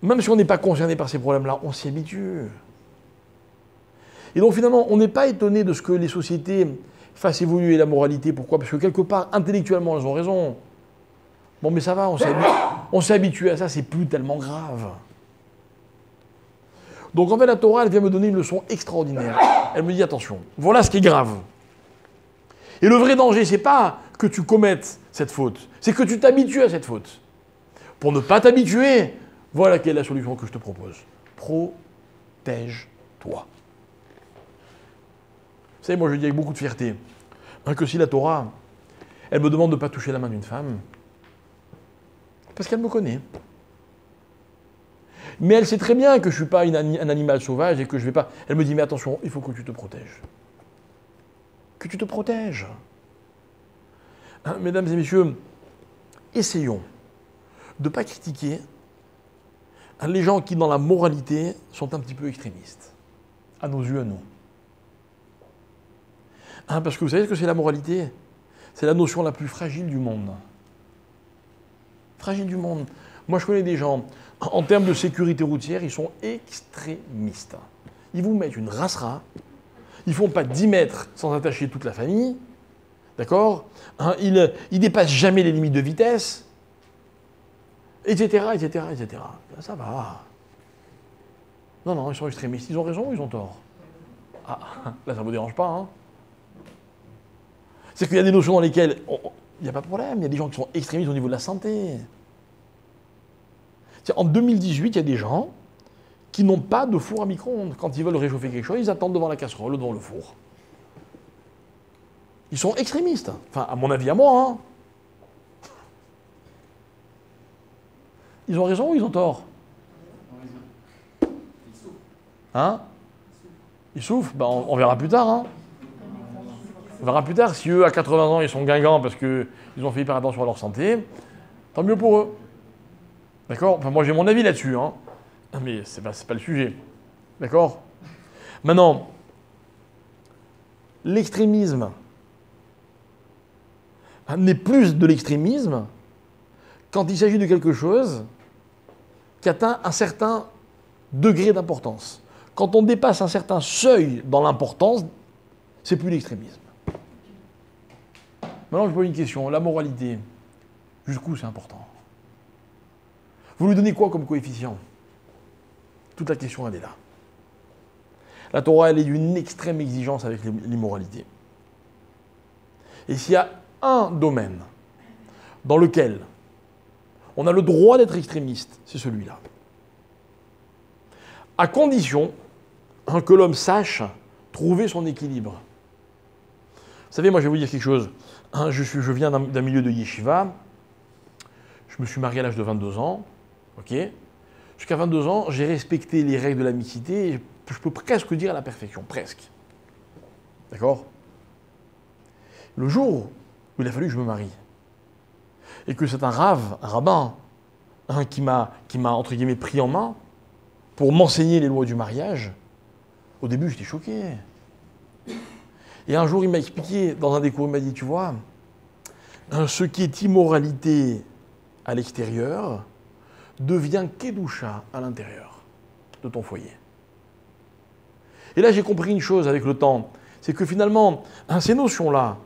même si on n'est pas concerné par ces problèmes-là, on s'y habitue. Et donc finalement, on n'est pas étonné de ce que les sociétés fassent évoluer la moralité. Pourquoi? Parce que quelque part, intellectuellement, elles ont raison. Bon, mais ça va, on s'est habitué à ça, c'est plus tellement grave. Donc en fait, la Torah, elle vient me donner une leçon extraordinaire. Elle me dit, attention, voilà ce qui est grave. Et le vrai danger, c'est pas que tu commettes cette faute, c'est que tu t'habitues à cette faute. Pour ne pas t'habituer, voilà quelle est la solution que je te propose. Protège-toi. Vous savez, moi je dis avec beaucoup de fierté que si la Torah, elle me demande de ne pas toucher la main d'une femme, parce qu'elle me connaît. Mais elle sait très bien que je ne suis pas un animal sauvage et que je ne vais pas... Elle me dit, mais attention, il faut que tu te protèges. Que tu te protèges. Hein, mesdames et messieurs, essayons de ne pas critiquer les gens qui, dans la moralité, sont un petit peu extrémistes. À nos yeux, à nous. Hein, parce que vous savez ce que c'est la moralité? C'est la notion la plus fragile du monde. Fragile du monde. Moi, je connais des gens, en termes de sécurité routière, ils sont extrémistes. Ils vous mettent une racera, ils ne font pas 10 mètres sans attacher toute la famille, d'accord, hein, ils ne dépassent jamais les limites de vitesse, etc., etc., etc. Ça va. Non, non, ils sont extrémistes. Ils ont raison ou ils ont tort? Ah, là, ça ne vous dérange pas, hein? C'est qu'il y a des notions dans lesquelles il n'y a pas de problème. Il y a des gens qui sont extrémistes au niveau de la santé. En 2018, il y a des gens qui n'ont pas de four à micro-ondes. Quand ils veulent réchauffer quelque chose, ils attendent devant la casserole ou devant le four. Ils sont extrémistes. Enfin, à mon avis, à moi. Hein. Ils ont raison ou ils ont tort? Hein? Ils souffrent? Ben, on verra plus tard. Hein. On verra plus tard. Si eux, à 80 ans, ils sont guinguants parce qu'ils ont fait hyper attention à leur santé, tant mieux pour eux. D'accord? Enfin, moi, j'ai mon avis là-dessus. Hein. Mais c'est pas le sujet. D'accord? Maintenant, l'extrémisme n'est plus de l'extrémisme quand il s'agit de quelque chose qui atteint un certain degré d'importance. Quand on dépasse un certain seuil dans l'importance, c'est plus l'extrémisme. Maintenant, je pose une question. La moralité, jusqu'où c'est important? Vous lui donnez quoi comme coefficient? Toute la question, elle est là. La Torah, elle est d'une extrême exigence avec l'immoralité. Et s'il y a un domaine dans lequel on a le droit d'être extrémiste, c'est celui-là. À condition que l'homme sache trouver son équilibre. Vous savez, moi je vais vous dire quelque chose. Je viens d'un milieu de yeshiva. Je me suis marié à l'âge de 22 ans. Ok. Jusqu'à 22 ans, j'ai respecté les règles de la mixité, et je peux presque dire à la perfection, presque. D'accord? Le jour où il a fallu que je me marie, et que c'est un rabbin, qui m'a, entre guillemets, pris en main pour m'enseigner les lois du mariage, au début, j'étais choqué. Et un jour, il m'a expliqué, dans un des cours, il m'a dit, tu vois, ce qui est immoralité à l'extérieur devient kedusha à l'intérieur de ton foyer. Et là, j'ai compris une chose avec le temps, c'est que finalement, ces notions-là,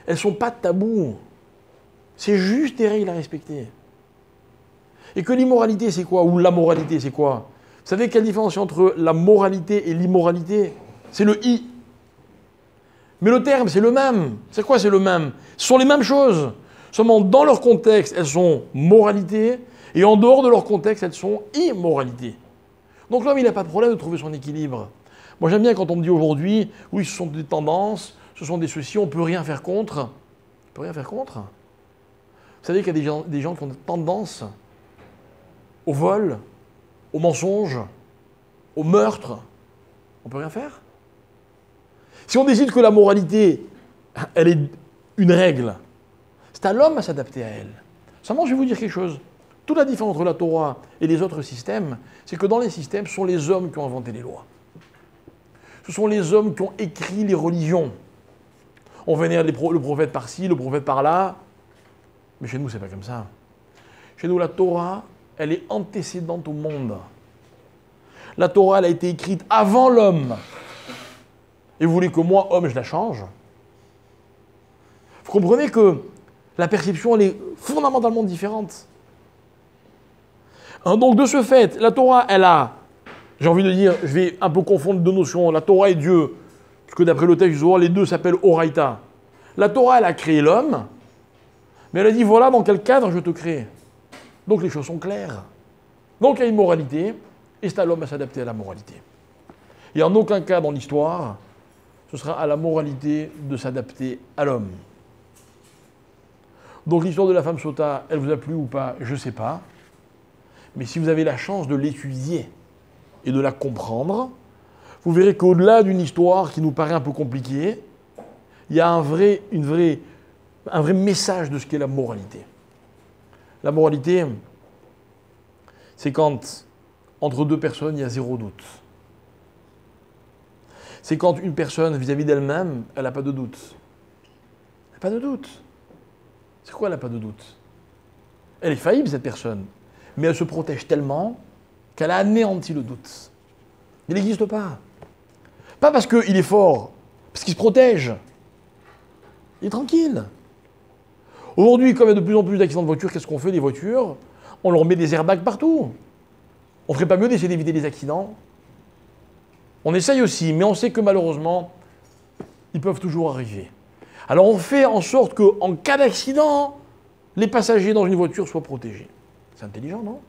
elles ne sont pas tabous. C'est juste des règles à respecter. Et que l'immoralité, c'est quoi? Ou la moralité, c'est quoi? Vous savez quelle différence entre la moralité et l'immoralité? C'est le i. Mais le terme, c'est le même. C'est quoi, c'est le même? Ce sont les mêmes choses. Seulement, dans leur contexte, elles sont moralité, et en dehors de leur contexte, elles sont immoralité. Donc l'homme, il n'a pas de problème de trouver son équilibre. Moi, j'aime bien quand on me dit aujourd'hui, oui, ce sont des tendances, ce sont des ceci, on ne peut rien faire contre. On ne peut rien faire contre. Vous savez qu'il y a des gens qui ont des tendances au vol, au mensonge, au meurtre. On ne peut rien faire. Si on décide que la moralité, elle est une règle, c'est à l'homme à s'adapter à elle. Seulement, je vais vous dire quelque chose. Toute la différence entre la Torah et les autres systèmes, c'est que dans les systèmes, ce sont les hommes qui ont inventé les lois. Ce sont les hommes qui ont écrit les religions. On vénère le prophète par-ci, le prophète par-là. Mais chez nous, c'est pas comme ça. Chez nous, la Torah, elle est antécédente au monde. La Torah, elle a été écrite avant l'homme. Et vous voulez que moi, homme, je la change? Vous comprenez que la perception, elle est fondamentalement différente. Donc, de ce fait, la Torah, elle a, j'ai envie de dire, je vais un peu confondre deux notions, la Torah et Dieu, parce que d'après le texte du Zohar, les deux s'appellent Oraïta. La Torah, elle a créé l'homme, mais elle a dit, voilà dans quel cadre je te crée. Donc, les choses sont claires. Donc, il y a une moralité, et c'est à l'homme à s'adapter à la moralité. Et en aucun cas dans l'histoire, ce sera à la moralité de s'adapter à l'homme. Donc l'histoire de la femme sota, elle vous a plu ou pas? Je ne sais pas. Mais si vous avez la chance de l'étudier et de la comprendre, vous verrez qu'au-delà d'une histoire qui nous paraît un peu compliquée, il y a un vrai message de ce qu'est la moralité. La moralité, c'est quand, entre deux personnes, il y a zéro doute. C'est quand une personne, vis-à-vis d'elle-même, elle n'a pas de doute. Elle n'a pas de doute. C'est quoi, elle n'a pas de doute? Elle est faillible, cette personne. Mais elle se protège tellement qu'elle a anéanti le doute. Il n'existe pas. Pas parce qu'il est fort, parce qu'il se protège. Il est tranquille. Aujourd'hui, comme il y a de plus en plus d'accidents de voiture, qu'est-ce qu'on fait des voitures? On leur met des airbags partout. On ne ferait pas mieux d'essayer d'éviter les accidents? On essaye aussi, mais on sait que malheureusement, ils peuvent toujours arriver. Alors on fait en sorte qu'en cas d'accident, les passagers dans une voiture soient protégés. C'est intelligent, non?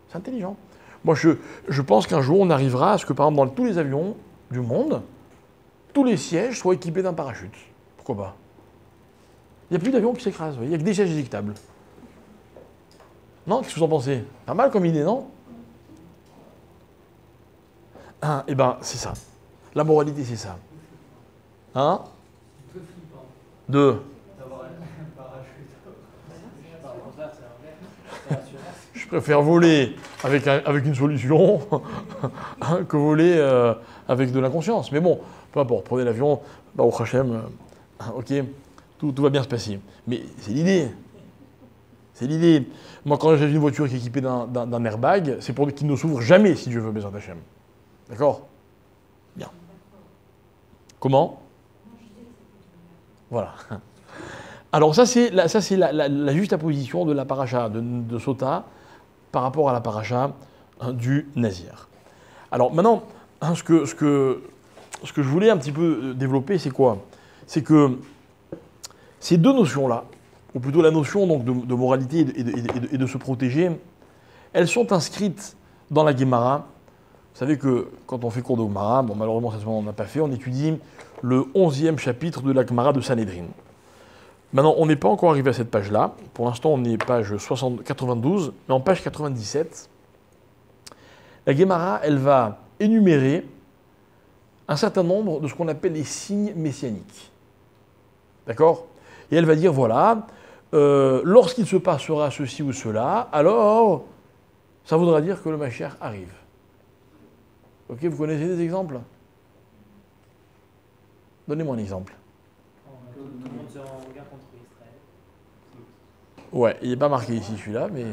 C'est intelligent. Moi, je pense qu'un jour, on arrivera à ce que, par exemple, dans tous les avions du monde, tous les sièges soient équipés d'un parachute. Pourquoi pas? Il n'y a plus d'avions qui s'écrasent, il n'y a que des sièges éjectables. Non? Qu'est-ce que vous en pensez? Pas mal comme idée, non? Ah, eh bien, c'est ça. La moralité, c'est ça. Hein? Deux. Je préfère voler avec une solution que voler avec de l'inconscience. Mais bon, peu importe, prenez l'avion, bah, au Hachem, ok, tout va bien se passer. Mais c'est l'idée. C'est l'idée. Moi, quand j'ai une voiture qui est équipée d'un airbag, c'est pour qu'il ne s'ouvre jamais, si Dieu veut, Bezrat Hachem. D'accord? Bien. Comment? Voilà. Alors ça, c'est la juxtaposition de la paracha de Sota par rapport à la paracha du Nazir. Alors maintenant, ce que je voulais un petit peu développer, c'est quoi? C'est que ces deux notions-là, ou plutôt la notion donc, de moralité et de se protéger, elles sont inscrites dans la Guémara. Vous savez que quand on fait cours de Guémara, bon malheureusement cette semaine on n'a pas fait, on étudie le 11e chapitre de la Guémara de Sanhédrin. Maintenant, on n'est pas encore arrivé à cette page-là. Pour l'instant, on est page 92, mais en page 97, la Guémara, elle va énumérer un certain nombre de ce qu'on appelle les signes messianiques. D'accord? Et elle va dire, voilà, lorsqu'il se passera ceci ou cela, alors, ça voudra dire que le Mashiach arrive. Ok, vous connaissez des exemples? Donnez-moi un exemple. Tout le monde sera en guerre contre Israël. Ouais, il n'est pas marqué ici celui-là, mais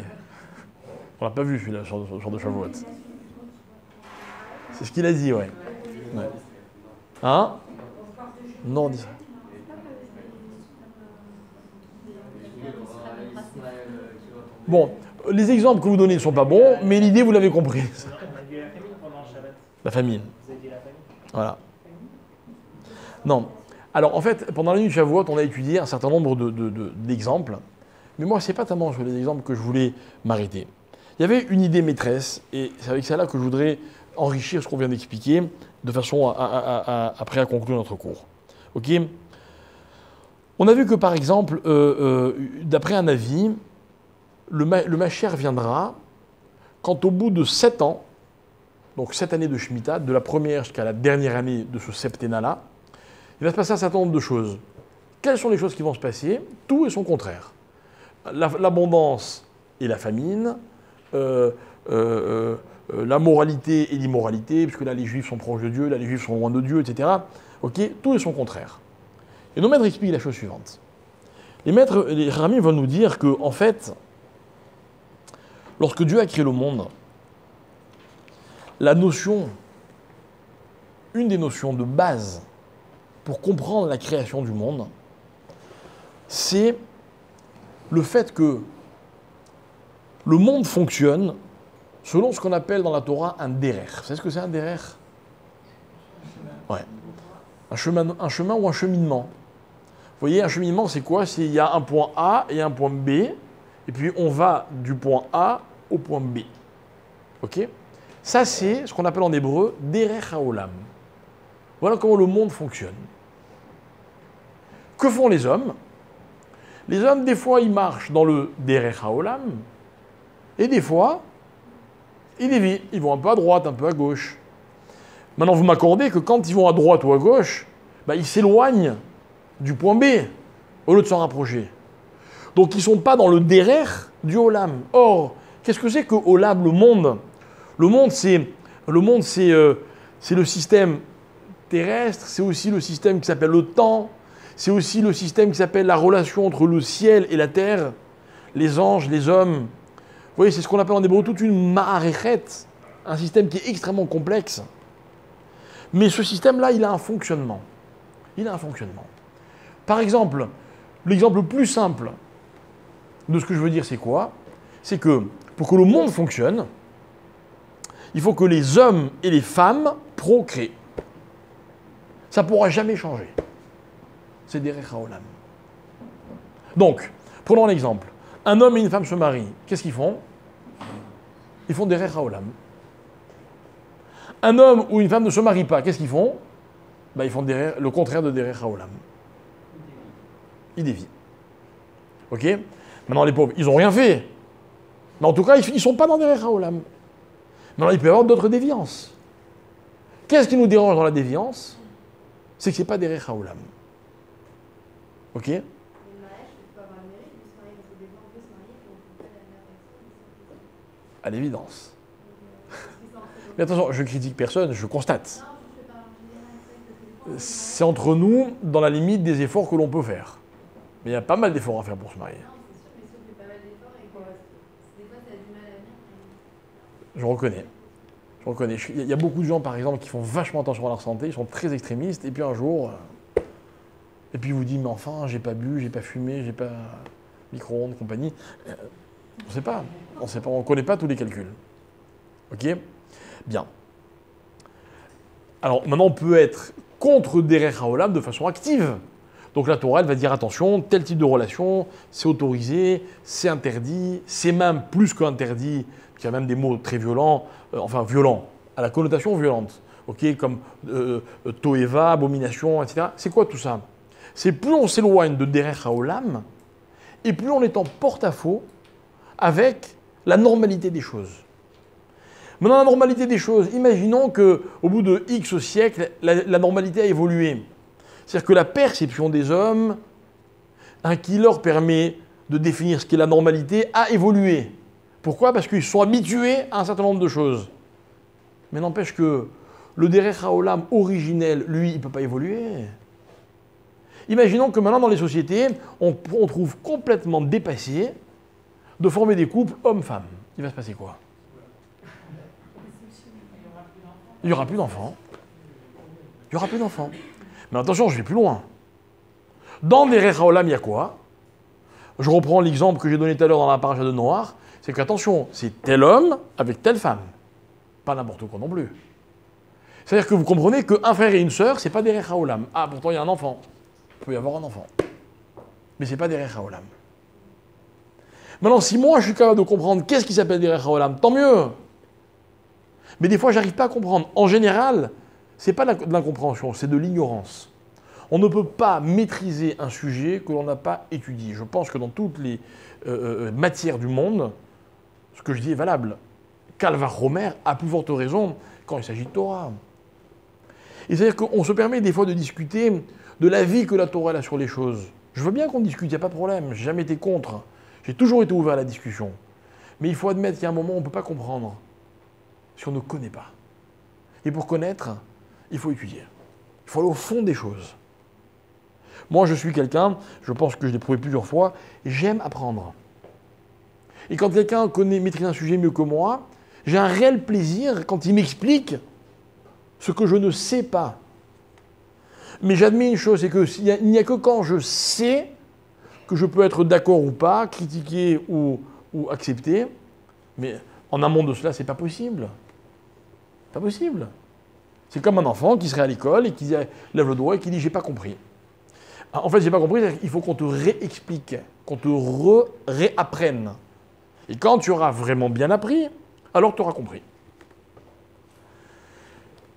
on l'a pas vu celui-là sur le genre de Shavuot. C'est ce qu'il a dit, ouais. Hein? Non, on dit ça. Bon, les exemples que vous donnez ne sont pas bons, mais l'idée, vous l'avez compris. On a dit la famine pendant le Shabbat. La famine. Vous avez dit la famine. Voilà. Non. Alors, en fait, pendant la nuit de Shavuot, on a étudié un certain nombre d'exemples. Mais moi, ce n'est pas tellement sur les exemples que je voulais m'arrêter. Il y avait une idée maîtresse, et c'est avec celle-là que je voudrais enrichir ce qu'on vient d'expliquer, de façon après à conclure notre cours. Ok? On a vu que, par exemple, d'après un avis, le Mashiach viendra quand au bout de 7 ans, donc 7 années de Shemitah, de la première jusqu'à la dernière année de ce septennat-là, il va se passer un certain nombre de choses. Quelles sont les choses qui vont se passer? Tout et son contraire. L'abondance et la famine, la moralité et l'immoralité, puisque là les Juifs sont proches de Dieu, là les Juifs sont loin de Dieu, etc. Ok, tout et son contraire. Et nos maîtres expliquent la chose suivante. Les Ramim vont nous dire que, en fait, lorsque Dieu a créé le monde, une des notions de base pour comprendre la création du monde, c'est le fait que le monde fonctionne selon ce qu'on appelle dans la Torah un derer. Vous savez ce que c'est un derer? Ouais. Un chemin ou un cheminement. Vous voyez, un cheminement, c'est quoi? C'est il y a un point A et un point B, et puis on va du point A au point B. Ok? Ça, c'est ce qu'on appelle en hébreu derech haolam. Voilà comment le monde fonctionne. Que font les hommes? Les hommes, des fois, ils marchent dans le derech haolam, et des fois, ils dévient. Ils vont un peu à droite, un peu à gauche. Maintenant, vous m'accordez que quand ils vont à droite ou à gauche, bah, ils s'éloignent du point B, au lieu de s'en rapprocher. Donc, ils ne sont pas dans le derech du olam. Or, qu'est-ce que c'est que olam, le monde? Le monde, c'est le système terrestre, c'est aussi le système qui s'appelle le temps, c'est aussi le système qui s'appelle la relation entre le ciel et la terre, les anges, les hommes. Vous voyez, c'est ce qu'on appelle en hébreu toute une ma'arechet, un système qui est extrêmement complexe. Mais ce système-là, il a un fonctionnement. Il a un fonctionnement. Par exemple, l'exemple le plus simple de ce que je veux dire, c'est quoi? C'est que pour que le monde fonctionne, Il faut que les hommes et les femmes procréent. Ça ne pourra jamais changer. C'est des Haolam. Donc, prenons un exemple. Un homme et une femme se marient. Qu'est-ce qu'ils font? Ils font des Haolam. Un homme ou une femme ne se marient pas. Qu'est-ce qu'ils font? Ben, ils font le contraire de Derech Haolam. Ils dévient. Ok? Maintenant, les pauvres, ils n'ont rien fait. Mais en tout cas, ils ne sont pas dans Derech Haolam. Maintenant, il peut y avoir d'autres déviances. Qu'est-ce qui nous dérange dans la déviance? C'est que ce n'est pas Derech Haolam. Ok? Le mariage, tu peux avoir le mérite de se marier, parce que des fois, on peut se marier pour pas la même personne. À l'évidence. Mais attention, je ne critique personne, je constate. C'est entre nous, dans la limite des efforts que l'on peut faire. Mais il y a pas mal d'efforts à faire pour se marier. Non, c'est sûr, mais si on fait pas mal d'efforts et que des fois, ça a du mal à venir. Je reconnais. Je reconnais. Il y a beaucoup de gens, par exemple, qui font vachement attention à leur santé, ils sont très extrémistes, et puis un jour, et puis ils vous disent, mais enfin, j'ai pas bu, j'ai pas fumé, j'ai pas micro-ondes, compagnie. On ne sait pas. On ne connaît pas tous les calculs. Ok? Bien. Alors, maintenant, on peut être contre Derech Haolam de façon active. Donc la Torah, elle va dire, attention, tel type de relation, c'est autorisé, c'est interdit, c'est même plus qu'interdit, il y a même des mots très violents, enfin violents, à la connotation violente, ok, comme toeva, abomination, etc. C'est quoi tout ça? C'est plus on s'éloigne de Derech Haolam, et plus on est en porte-à-faux avec la normalité des choses. Maintenant, la normalité des choses, imaginons qu'au bout de X siècles, la normalité a évolué. C'est-à-dire que la perception des hommes, qui leur permet de définir ce qu'est la normalité, a évolué. Pourquoi? Parce qu'ils sont habitués à un certain nombre de choses. Mais n'empêche que le Derech Haolam originel, lui, il ne peut pas évoluer. Imaginons que maintenant, dans les sociétés, on trouve complètement dépassé de former des couples hommes-femmes. Il va se passer quoi? Il n'y aura plus d'enfants. Il n'y aura plus d'enfants. Mais attention, je vais plus loin. Dans Derech Haolam, il y a quoi? Je reprends l'exemple que j'ai donné tout à l'heure dans la paracha de Noach. C'est qu'attention, c'est tel homme avec telle femme. Pas n'importe quoi non plus. C'est-à-dire que vous comprenez qu'un frère et une sœur, c'est pas Derech Haolam. Ah, pourtant il y a un enfant. Il peut y avoir un enfant. Mais c'est pas Derech Haolam. Maintenant, si moi je suis capable de comprendre qu'est-ce qui s'appelle Derech Haolam, tant mieux. Mais des fois, j'arrive pas à comprendre. En général, c'est pas de l'incompréhension, c'est de l'ignorance. On ne peut pas maîtriser un sujet que l'on n'a pas étudié. Je pense que dans toutes les matières du monde, ce que je dis est valable. Calva Homer a plus forte raison quand il s'agit de Torah. Et c'est-à-dire qu'on se permet des fois de discuter de l'avis que la Torah a sur les choses. Je veux bien qu'on discute, il n'y a pas de problème, j'ai jamais été contre. J'ai toujours été ouvert à la discussion. Mais il faut admettre qu'il y a un moment où on ne peut pas comprendre si on ne connaît pas. Et pour connaître, il faut étudier. Il faut aller au fond des choses. Moi, je suis quelqu'un, je pense que je l'ai prouvé plusieurs fois, j'aime apprendre. Et quand quelqu'un maîtrise un sujet mieux que moi, j'ai un réel plaisir quand il m'explique ce que je ne sais pas. Mais j'admets une chose, c'est qu'il n'y a que quand je sais que je peux être d'accord ou pas, critiquer ou accepter. Mais en amont de cela, c'est pas possible. Pas possible. C'est comme un enfant qui serait à l'école et qui lève le doigt et qui dit « j'ai pas compris ». En fait, j'ai pas compris, il faut qu'on te réexplique, qu'on te réapprenne. Et quand tu auras vraiment bien appris, alors tu auras compris.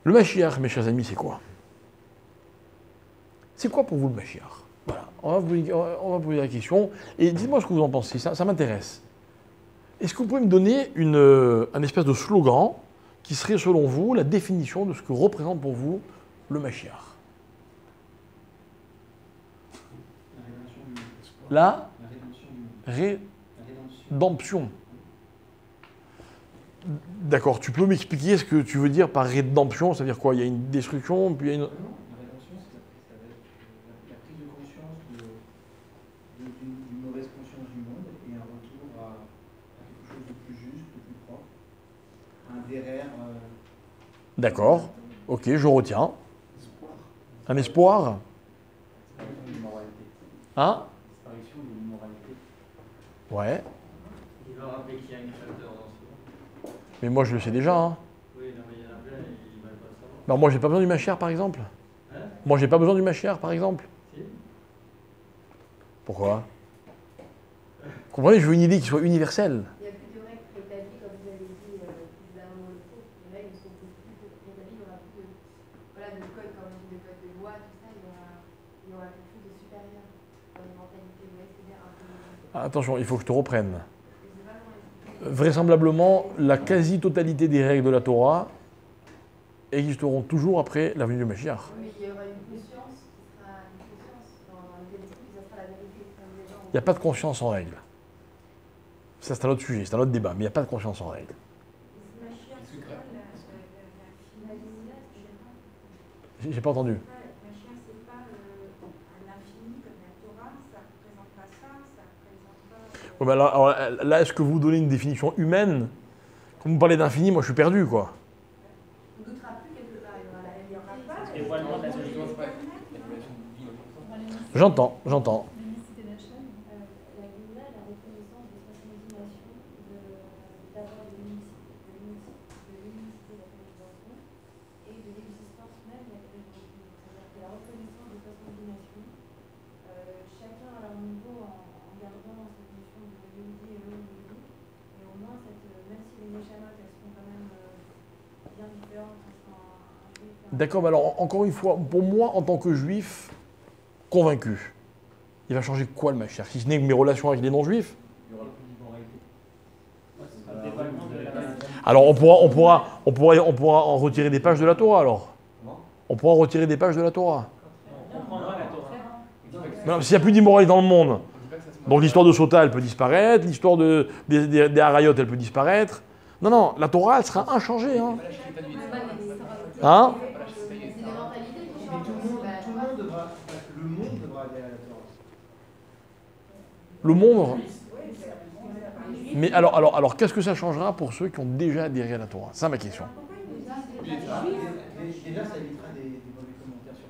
Le Mashiach, mes chers amis, c'est quoi? C'est quoi pour vous le Mashiach? Voilà, on va vous poser la question. Et dites-moi ce que vous en pensez, ça m'intéresse. Est-ce que vous pouvez me donner un espèce de slogan qui serait, selon vous, la définition de ce que représente pour vous le Mashiach? La rédemption. D'accord, tu peux m'expliquer ce que tu veux dire par rédemption? Ça veut dire quoi? Il y a une destruction, puis il y a une... La rédemption, ça va être la prise de conscience d'une mauvaise conscience du monde et un retour à quelque chose de plus juste, de plus propre. Un derrière. D'accord, ok, je retiens. Un espoir? Hein? Disparition de l'immoralité. Ouais. Il va rappeler qu'il y a un créateur dans ce monde. Mais moi, je le sais déjà. Hein. Ben, moi, j'ai pas besoin du Mashiach, par exemple. Hein? Moi, j'ai pas besoin du Mashiach, par exemple. Si. Pourquoi? Vous comprenez, je veux une idée qui soit universelle. Il n'y a plus de règles établies, comme vous avez dit précédemment le cours. Les règles sont plus établies, il n'y aura plus de code, comme on dit, de code de loi, tout ça. Il y aura quelque chose de supérieur dans les mentalités. Vous voyez, c'est-à-dire un peu. Attention, il faut que je te reprenne. Je sais pas comment expliquer. Vraisemblablement, la quasi-totalité des règles de la Torah existeront toujours après la venue du Mashiach. Mais il y aura une conscience qui sera une conscience dans les esprits, ça sera la vérité. Comme les gens. Il n'y a pas de conscience en règle. Ça, c'est un autre sujet, c'est un autre débat, mais il n'y a pas de conscience en règle. J'ai pas entendu. Ouais, mais alors, là, est-ce que vous donnez une définition humaine? Quand vous parlez d'infini, moi je suis perdu, quoi. On ne doutera plus quelque part, il y aura la vérité. Dévoilement de la vérité. J'entends, j'entends. L'unicité d'Hachem, la Géoula, la reconnaissance des 70 nations, d'abord de l'unicité de la communication et de l'existence même de la communication. C'est-à-dire que la reconnaissance des 70 nations, chacun à leur niveau en gardant cette notion de l'unité et l'unité, et au moins, même si les méchanotes, elles sont quand même bien différentes, elles sont un peu différentes. D'accord, mais alors encore une fois, pour moi, en tant que juif convaincu, il va changer quoi le Mashiach? Si ce n'est que mes relations avec les non-juifs? Il y aura plus d'immoralité. Ce sera le dévoilement de la vérité. Alors on pourra en retirer des pages de la Torah, alors. Comment? On pourra en retirer des pages de la Torah. On comprendra la Torah. Mais non, s'il n'y a plus d'immoralité dans le monde, donc l'histoire de Sota, elle peut disparaître, l'histoire des Harayot, elle peut disparaître. Non, non, la Torah, elle sera inchangée. Hein? Hein? C'est des mentalités qui Mais changent. tout le monde devra, le monde devra adhérer à la Torah. Le monde. Mais alors qu'est-ce que ça changera pour ceux qui ont déjà adhéré à la Torah? C'est ça ma question. Déjà, ça évitera des mauvais commentaires sur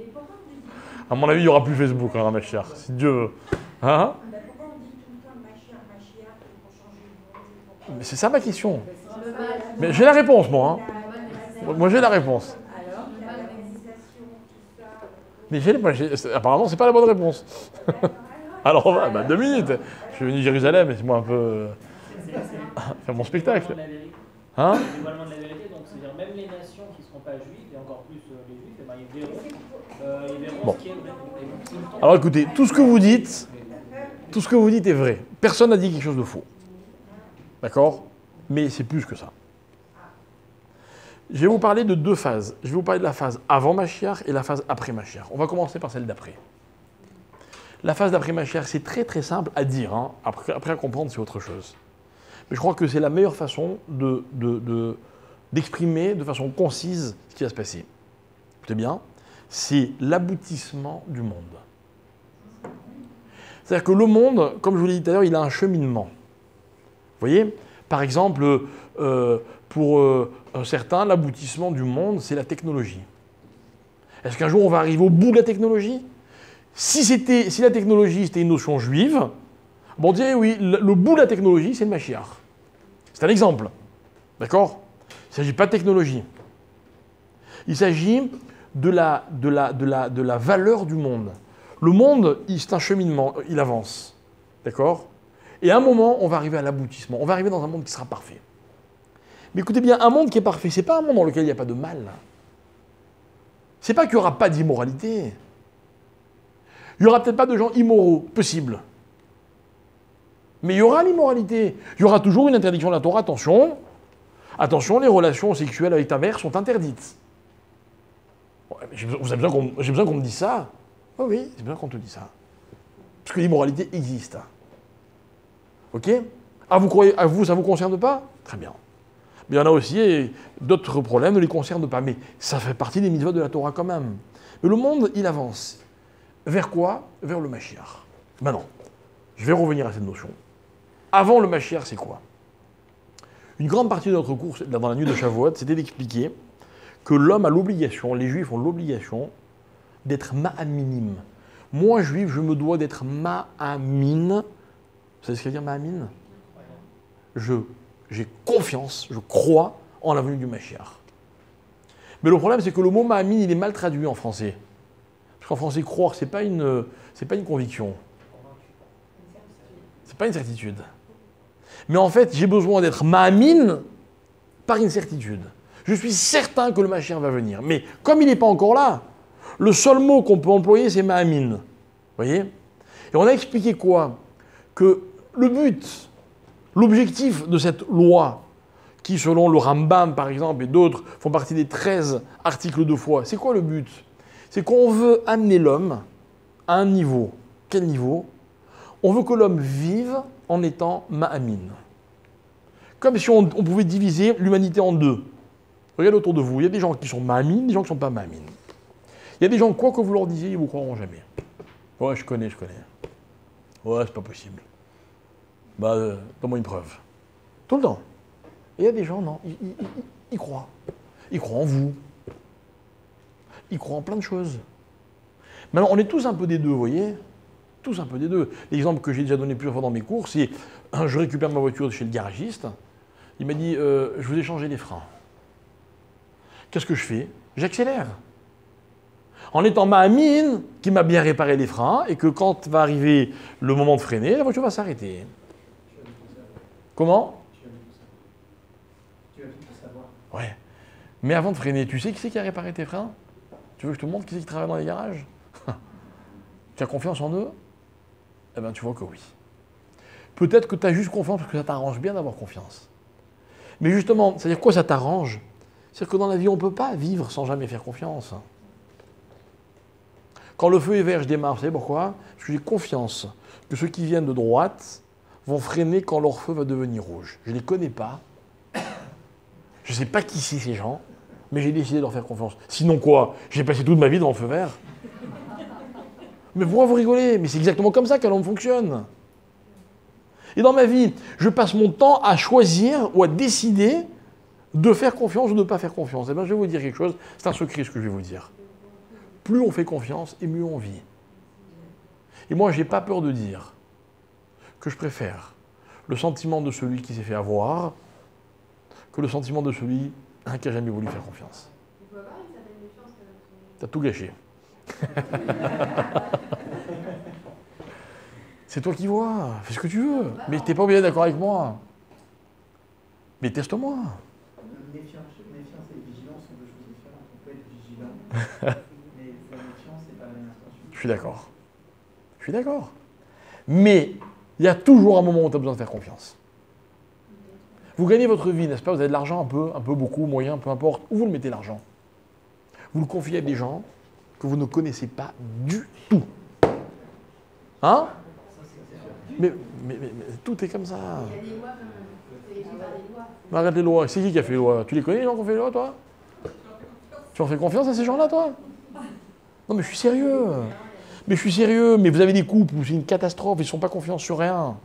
Facebook. À mon avis, il n'y aura plus Facebook, hein, Mashiach, si Dieu veut. Hein? Pourquoi on dit tout le temps Mashiach pour changer le monde? Mais c'est ça ma question. Mais j'ai la réponse, moi. Hein. Moi, j'ai la réponse. Alors, la législation, tout ça. Mais apparemment, c'est pas la bonne réponse. Alors, on va, 2 minutes. Je suis venu à Jérusalem, laissez-moi un peu faire mon spectacle. Hein? Le dévoilement de la vérité, donc c'est-à-dire même les nations qui ne seront pas juives, et encore plus les juifs, eh ben, ils verront Bon. ce qui est vrai. Alors écoutez, tout ce que vous dites est vrai. Personne n'a dit quelque chose de faux. D'accord? Mais c'est plus que ça. Je vais vous parler de 2 phases. Je vais vous parler de la phase avant Mashiach et la phase après Mashiach. On va commencer par celle d'après. La phase d'après Mashiach, c'est très très simple à dire. Hein. Après à comprendre, c'est autre chose. Mais je crois que c'est la meilleure façon d'exprimer de façon concise ce qui va se passer. Écoutez bien, c'est l'aboutissement du monde. C'est-à-dire que le monde, comme je vous l'ai dit tout à l'heure, il a un cheminement. Vous voyez? Par exemple, pour certains, l'aboutissement du monde, c'est la technologie. Est-ce qu'un jour on va arriver au bout de la technologie? Si la technologie c'était une notion juive, bon, on dirait oui, le bout de la technologie, c'est le Mashiach. C'est un exemple. D'accord? Il ne s'agit pas de technologie. Il s'agit de la valeur du monde. Le monde, c'est un cheminement, il avance. D'accord? Et à un moment, on va arriver à l'aboutissement. On va arriver dans un monde qui sera parfait. Mais écoutez bien, un monde qui est parfait, ce n'est pas un monde dans lequel il n'y a pas de mal. Ce n'est pas qu'il n'y aura pas d'immoralité. Il n'y aura peut-être pas de gens immoraux, possible. Mais il y aura l'immoralité. Il y aura toujours une interdiction de la Torah. Attention, attention, les relations sexuelles avec ta mère sont interdites. J'ai besoin qu'on me dise ça. Oh oui, j'ai besoin qu'on te dise ça. Parce que l'immoralité existe. Ok? Ça ne vous concerne pas? Très bien. Mais il y en a aussi d'autres problèmes, ne les concernent pas. Mais ça fait partie des mitzvot de la Torah quand même. Mais le monde, il avance. Vers quoi? Vers le Mashiach. Maintenant, je vais revenir à cette notion. Avant le Mashiach, c'est quoi? Une grande partie de notre cours dans la nuit de Shavuot, c'était d'expliquer que l'homme a l'obligation, les Juifs ont l'obligation d'être ma'aminim. Moi, Juif, je me dois d'être ma'amin. Vous savez ce que veut dire ma'amin? J'ai confiance, je crois en la venue du Mashiach. Mais le problème, c'est que le mot Ma'amin, il est mal traduit en français. Parce qu'en français, croire, c'est pas une conviction. C'est pas une certitude. Mais en fait, j'ai besoin d'être Ma'amin par une certitude. Je suis certain que le Mashiach va venir. Mais comme il n'est pas encore là, le seul mot qu'on peut employer, c'est Ma'amin. Vous voyez? Et on a expliqué quoi? Que le but, l'objectif de cette loi, qui selon le Rambam par exemple et d'autres font partie des 13 articles de foi, c'est quoi le but? C'est qu'on veut amener l'homme à un niveau. Quel niveau? On veut que l'homme vive en étant Ma'amin. Comme si on pouvait diviser l'humanité en deux. Regardez autour de vous, il y a des gens qui sont Ma'amin, des gens qui ne sont pas Ma'amin. Il y a des gens, quoi que vous leur disiez, ils ne vous croiront jamais. Ouais, je connais. Ouais, c'est pas possible. Bah, donne-moi une preuve. Tout le temps. Et il y a des gens, non, ils croient. Ils croient en vous. Ils croient en plein de choses. Maintenant, on est tous un peu des deux, vous voyez? Tous un peu des deux. L'exemple que j'ai déjà donné plusieurs fois dans mes cours, c'est je récupère ma voiture chez le garagiste. Il m'a dit, je vous ai changé les freins. Qu'est-ce que je fais? J'accélère. En étant Ma'amin, qui m'a bien réparé les freins, et que quand va arriver le moment de freiner, la voiture va s'arrêter. Comment? Tu vas vite le savoir. Ouais. Mais avant de freiner, tu sais qui c'est qui a réparé tes freins? Tu veux que je te montre qui c'est qui travaille dans les garages? Tu as confiance en eux? Eh bien, tu vois que oui. Peut-être que tu as juste confiance parce que ça t'arrange bien d'avoir confiance. Mais justement, c'est-à-dire quoi ça t'arrange? C'est-à-dire que dans la vie, on ne peut pas vivre sans jamais faire confiance. Quand le feu est vert, je démarre. Vous savez pourquoi? Parce que j'ai confiance que ceux qui viennent de droite vont freiner quand leur feu va devenir rouge. Je ne les connais pas. Je ne sais pas qui c'est ces gens, mais j'ai décidé de leur faire confiance. Sinon quoi? J'ai passé toute ma vie devant le feu vert. Mais pourquoi vous rigolez? Mais c'est exactement comme ça qu'un homme fonctionne. Et dans ma vie, je passe mon temps à choisir ou à décider de faire confiance ou de ne pas faire confiance. Eh bien, je vais vous dire quelque chose, c'est un secret ce que je vais vous dire. Plus on fait confiance et mieux on vit. Et moi, je n'ai pas peur de dire que je préfère le sentiment de celui qui s'est fait avoir que le sentiment de celui qui n'a jamais voulu faire confiance. Il faut avoir une certaine méfiance. T'as tout gâché. C'est toi qui vois, fais ce que tu veux. Mais t'es pas obligé d'être d'accord avec moi. Mais teste-moi. Méfiance et vigilance sont deux choses différentes. On peut être vigilant, mais la méfiance, c'est pas la même intention. Je suis d'accord. Je suis d'accord. Mais il y a toujours un moment où tu as besoin de faire confiance. Vous gagnez votre vie, n'est-ce pas? Vous avez de l'argent un peu, beaucoup, moyen, peu importe. Où vous le mettez l'argent? Vous le confiez à des gens que vous ne connaissez pas du tout. Hein? Mais tout est comme ça. Il y a des lois quand même. C'est régi par des lois. Mais arrête les lois. C'est qui a fait les lois? Tu les connais, les gens qui ont fait les lois, toi? Tu en fais confiance à ces gens-là, toi? Non, mais je suis sérieux. Mais je suis sérieux. Mais vous avez des couples où c'est une catastrophe, ils ne sont pas confiants sur rien.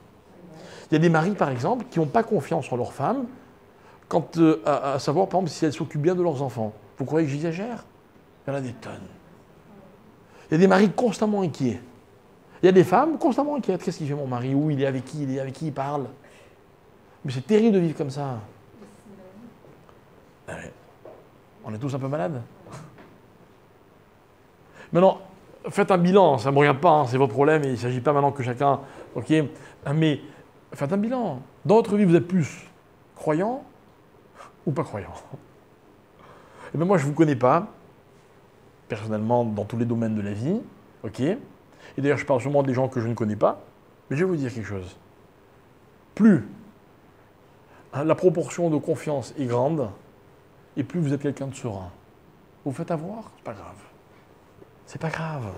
Il y a des maris, par exemple, qui n'ont pas confiance en leur femme, quand, à savoir, par exemple, si elles s'occupent bien de leurs enfants. Vous croyez que j'exagère? Il y en a des tonnes. Il y a des maris constamment inquiets. Il y a des femmes constamment inquiètes. Qu'est-ce qu'il fait mon mari? Où il est? Avec qui il parle? Mais c'est terrible de vivre comme ça. Ouais. On est tous un peu malades. Maintenant, faites un bilan. Ça ne me regarde pas, hein, c'est votre problème. Et il ne s'agit pas maintenant que chacun... Ok, mais faites un bilan. Dans votre vie, vous êtes plus croyant ou pas croyant? Et bien moi, je ne vous connais pas, personnellement, dans tous les domaines de la vie. Ok. Et d'ailleurs, je parle sûrement des gens que je ne connais pas, mais je vais vous dire quelque chose. Plus la proportion de confiance est grande, et plus vous êtes quelqu'un de serein. Vous vous faites avoir, c'est pas grave. C'est pas grave.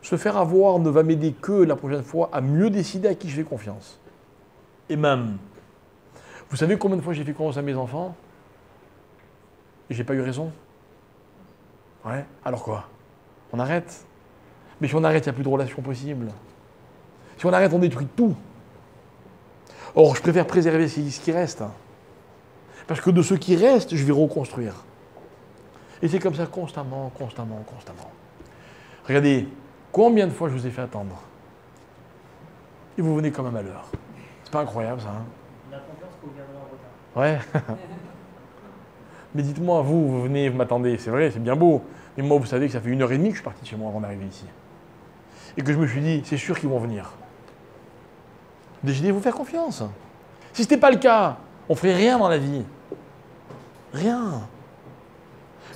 Se faire avoir ne va m'aider que la prochaine fois à mieux décider à qui je fais confiance. Et même, vous savez combien de fois j'ai fait confiance à mes enfants et j'ai pas eu raison? Ouais, alors quoi? On arrête? Mais si on arrête, il n'y a plus de relation possible. Si on arrête, on détruit tout. Or, je préfère préserver ce qui reste. Parce que de ce qui reste, je vais reconstruire. Et c'est comme ça constamment. Regardez, combien de fois je vous ai fait attendre? Et vous venez quand même à l'heure. C'est pas incroyable, ça, hein? La confiance qu'au gouvernement en retard. Ouais. Mais dites-moi, vous venez, vous m'attendez, c'est vrai, c'est bien beau. Mais moi, vous savez que ça fait 1h30 que je suis parti de chez moi avant d'arriver ici. Et que je me suis dit, c'est sûr qu'ils vont venir. Décidez de vous faire confiance. Si ce n'était pas le cas, on ne ferait rien dans la vie. Rien.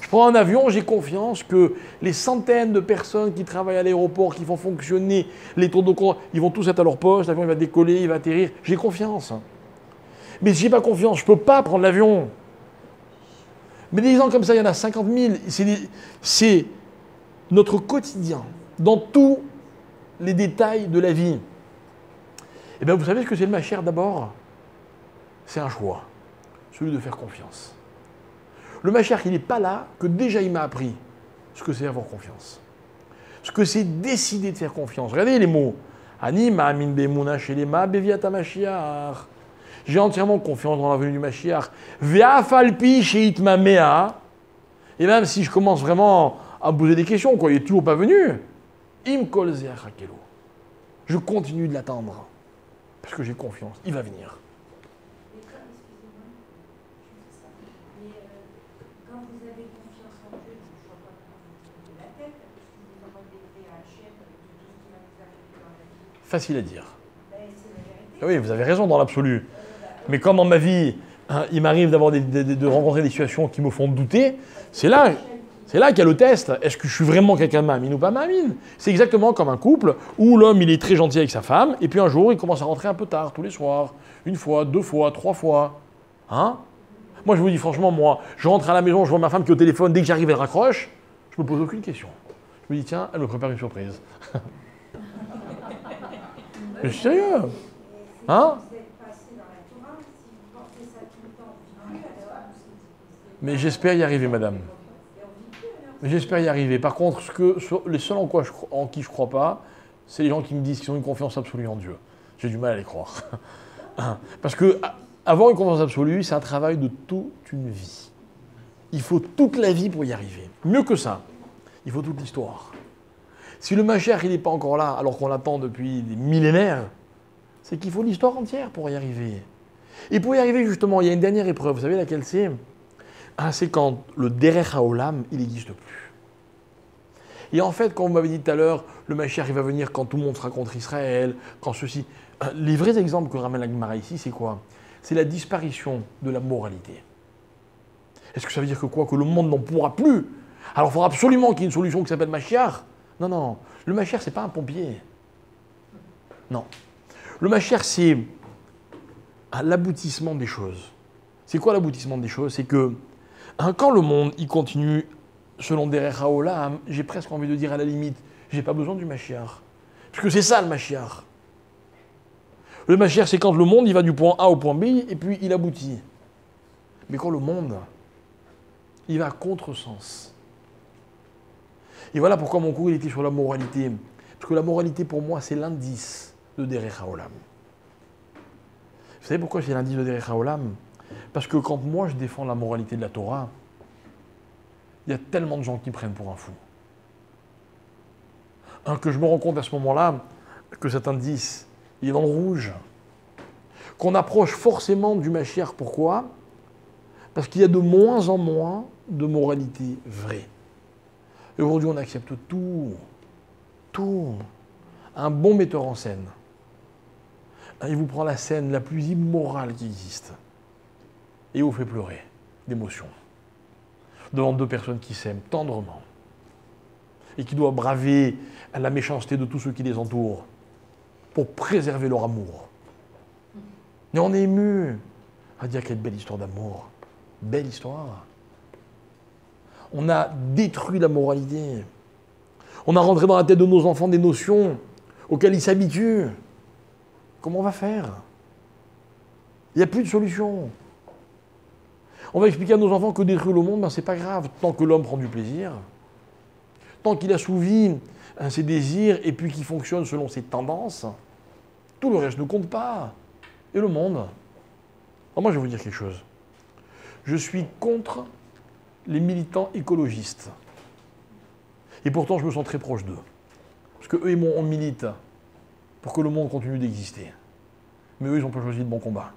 Je prends un avion, j'ai confiance que les centaines de personnes qui travaillent à l'aéroport, qui font fonctionner les tours de contrôle, ils vont tous être à leur poste, l'avion il va décoller, il va atterrir. J'ai confiance. Mais si je n'ai pas confiance, je ne peux pas prendre l'avion. Mais des gens comme ça, il y en a 50 000. C'est notre quotidien, dans tous les détails de la vie. Eh bien, vous savez ce que c'est le Mashiach d'abord? C'est un choix, celui de faire confiance. Le Mashiach, il n'est pas là que déjà il m'a appris ce que c'est avoir confiance. Ce que c'est décider de faire confiance. Regardez les mots. Ani ma'amin be'emuna shelema beviat Mashiach. J'ai entièrement confiance dans la venue du Mashiach. Ve'afalpi sheitma mea. Et même si je commence vraiment à me poser des questions, quoi, il n'est toujours pas venu. Im kol ze'achakelo. Je continue de l'attendre. Parce que j'ai confiance. Il va venir. Quand vous avez confiance en Dieu, je ne vois pas comment vous de la tête, parce que vous demandez à Hachem de tout ce qui va vous arriver dans la vie. Facile à dire. Ben, c'est la vérité. Ah oui, vous avez raison dans l'absolu. Mais quand dans ma vie, hein, il m'arrive d'avoir de rencontrer des situations qui me font douter, c'est là qu'il y a le test. Est-ce que je suis vraiment quelqu'un de Ma'amine ou pas Ma'amine? C'est exactement comme un couple où l'homme il est très gentil avec sa femme et puis un jour il commence à rentrer un peu tard tous les soirs, une fois, 2 fois, 3 fois. Hein? Moi je vous dis franchement, moi, je rentre à la maison, je vois ma femme qui est au téléphone, dès que j'arrive elle raccroche, je me pose aucune question. Je me dis tiens, elle me prépare une surprise. Je suis sérieux. Hein? Mais j'espère y arriver, madame. J'espère y arriver. Par contre, les seuls en qui je ne crois pas, c'est les gens qui me disent qu'ils ont une confiance absolue en Dieu. J'ai du mal à les croire. Parce que avoir une confiance absolue, c'est un travail de toute une vie. Il faut toute la vie pour y arriver. Mieux que ça, il faut toute l'histoire. Si le Mashiach il n'est pas encore là, alors qu'on l'attend depuis des millénaires, c'est qu'il faut l'histoire entière pour y arriver. Et pour y arriver, justement, il y a une dernière épreuve. Vous savez laquelle c'est? C'est quand le Derech HaOlam, il n'existe plus. Et en fait, quand vous m'avez dit tout à l'heure, le Mashiach, il va venir quand tout le monde sera contre Israël, quand ceci... Les vrais exemples que ramène la Gemara ici, c'est quoi? C'est la disparition de la moralité. Est-ce que ça veut dire que quoi? Que le monde n'en pourra plus? Alors il faudra absolument qu'il y ait une solution qui s'appelle Mashiach? Non, non. Le Mashiach, ce n'est pas un pompier. Non. Le Mashiach, c'est l'aboutissement des choses. C'est quoi l'aboutissement des choses? C'est que quand le monde il continue selon Derech HaOlam, j'ai presque envie de dire à la limite, j'ai pas besoin du Mashiach. Parce que c'est ça le Mashiach. Le Mashiach, c'est quand le monde il va du point A au point B et puis il aboutit. Mais quand le monde, il va à contresens. Et voilà pourquoi mon cours il était sur la moralité. Parce que la moralité pour moi, c'est l'indice de Derech HaOlam. Vous savez pourquoi c'est l'indice de Derech HaOlam? Parce que quand moi je défends la moralité de la Torah, il y a tellement de gens qui me prennent pour un fou. Que je me rends compte à ce moment-là que cet indice, il est dans le rouge. Qu'on approche forcément du Mashiach. Pourquoi? Parce qu'il y a de moins en moins de moralité vraie. Et aujourd'hui, on accepte tout. Tout. Un bon metteur en scène, il vous prend la scène la plus immorale qui existe. Et vous fait pleurer d'émotion. Devant 2 personnes qui s'aiment tendrement. Et qui doivent braver la méchanceté de tous ceux qui les entourent. Pour préserver leur amour. Mais on est ému. À dire quelle belle histoire d'amour. Belle histoire. On a détruit la moralité. On a rentré dans la tête de nos enfants des notions auxquelles ils s'habituent. Comment on va faire? Il n'y a plus de solution. On va expliquer à nos enfants que détruire le monde, ben, c'est pas grave, tant que l'homme prend du plaisir, tant qu'il assouvit ses désirs et puis qu'il fonctionne selon ses tendances, tout le reste ne compte pas. Et le monde? Alors moi, je vais vous dire quelque chose. Je suis contre les militants écologistes. Et pourtant, je me sens très proche d'eux. Parce qu'eux et moi, on milite pour que le monde continue d'exister. Mais eux, ils n'ont pas choisi le bon combat.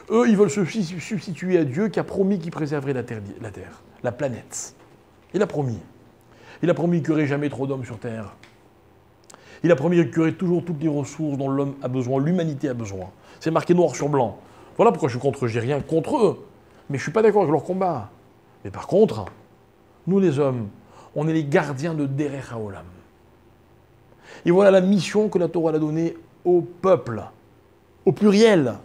Eux, ils veulent se substituer à Dieu qui a promis qu'il préserverait la terre, la planète. Il a promis. Il a promis qu'il n'y aurait jamais trop d'hommes sur Terre. Il a promis qu'il y aurait toujours toutes les ressources dont l'homme a besoin, l'humanité a besoin. C'est marqué noir sur blanc. Voilà pourquoi je suis contre eux. J'ai rien contre eux. Mais je ne suis pas d'accord avec leur combat. Mais par contre, nous les hommes, on est les gardiens de Derech HaOlam. Et voilà la mission que la Torah a donnée au peuple, au pluriel.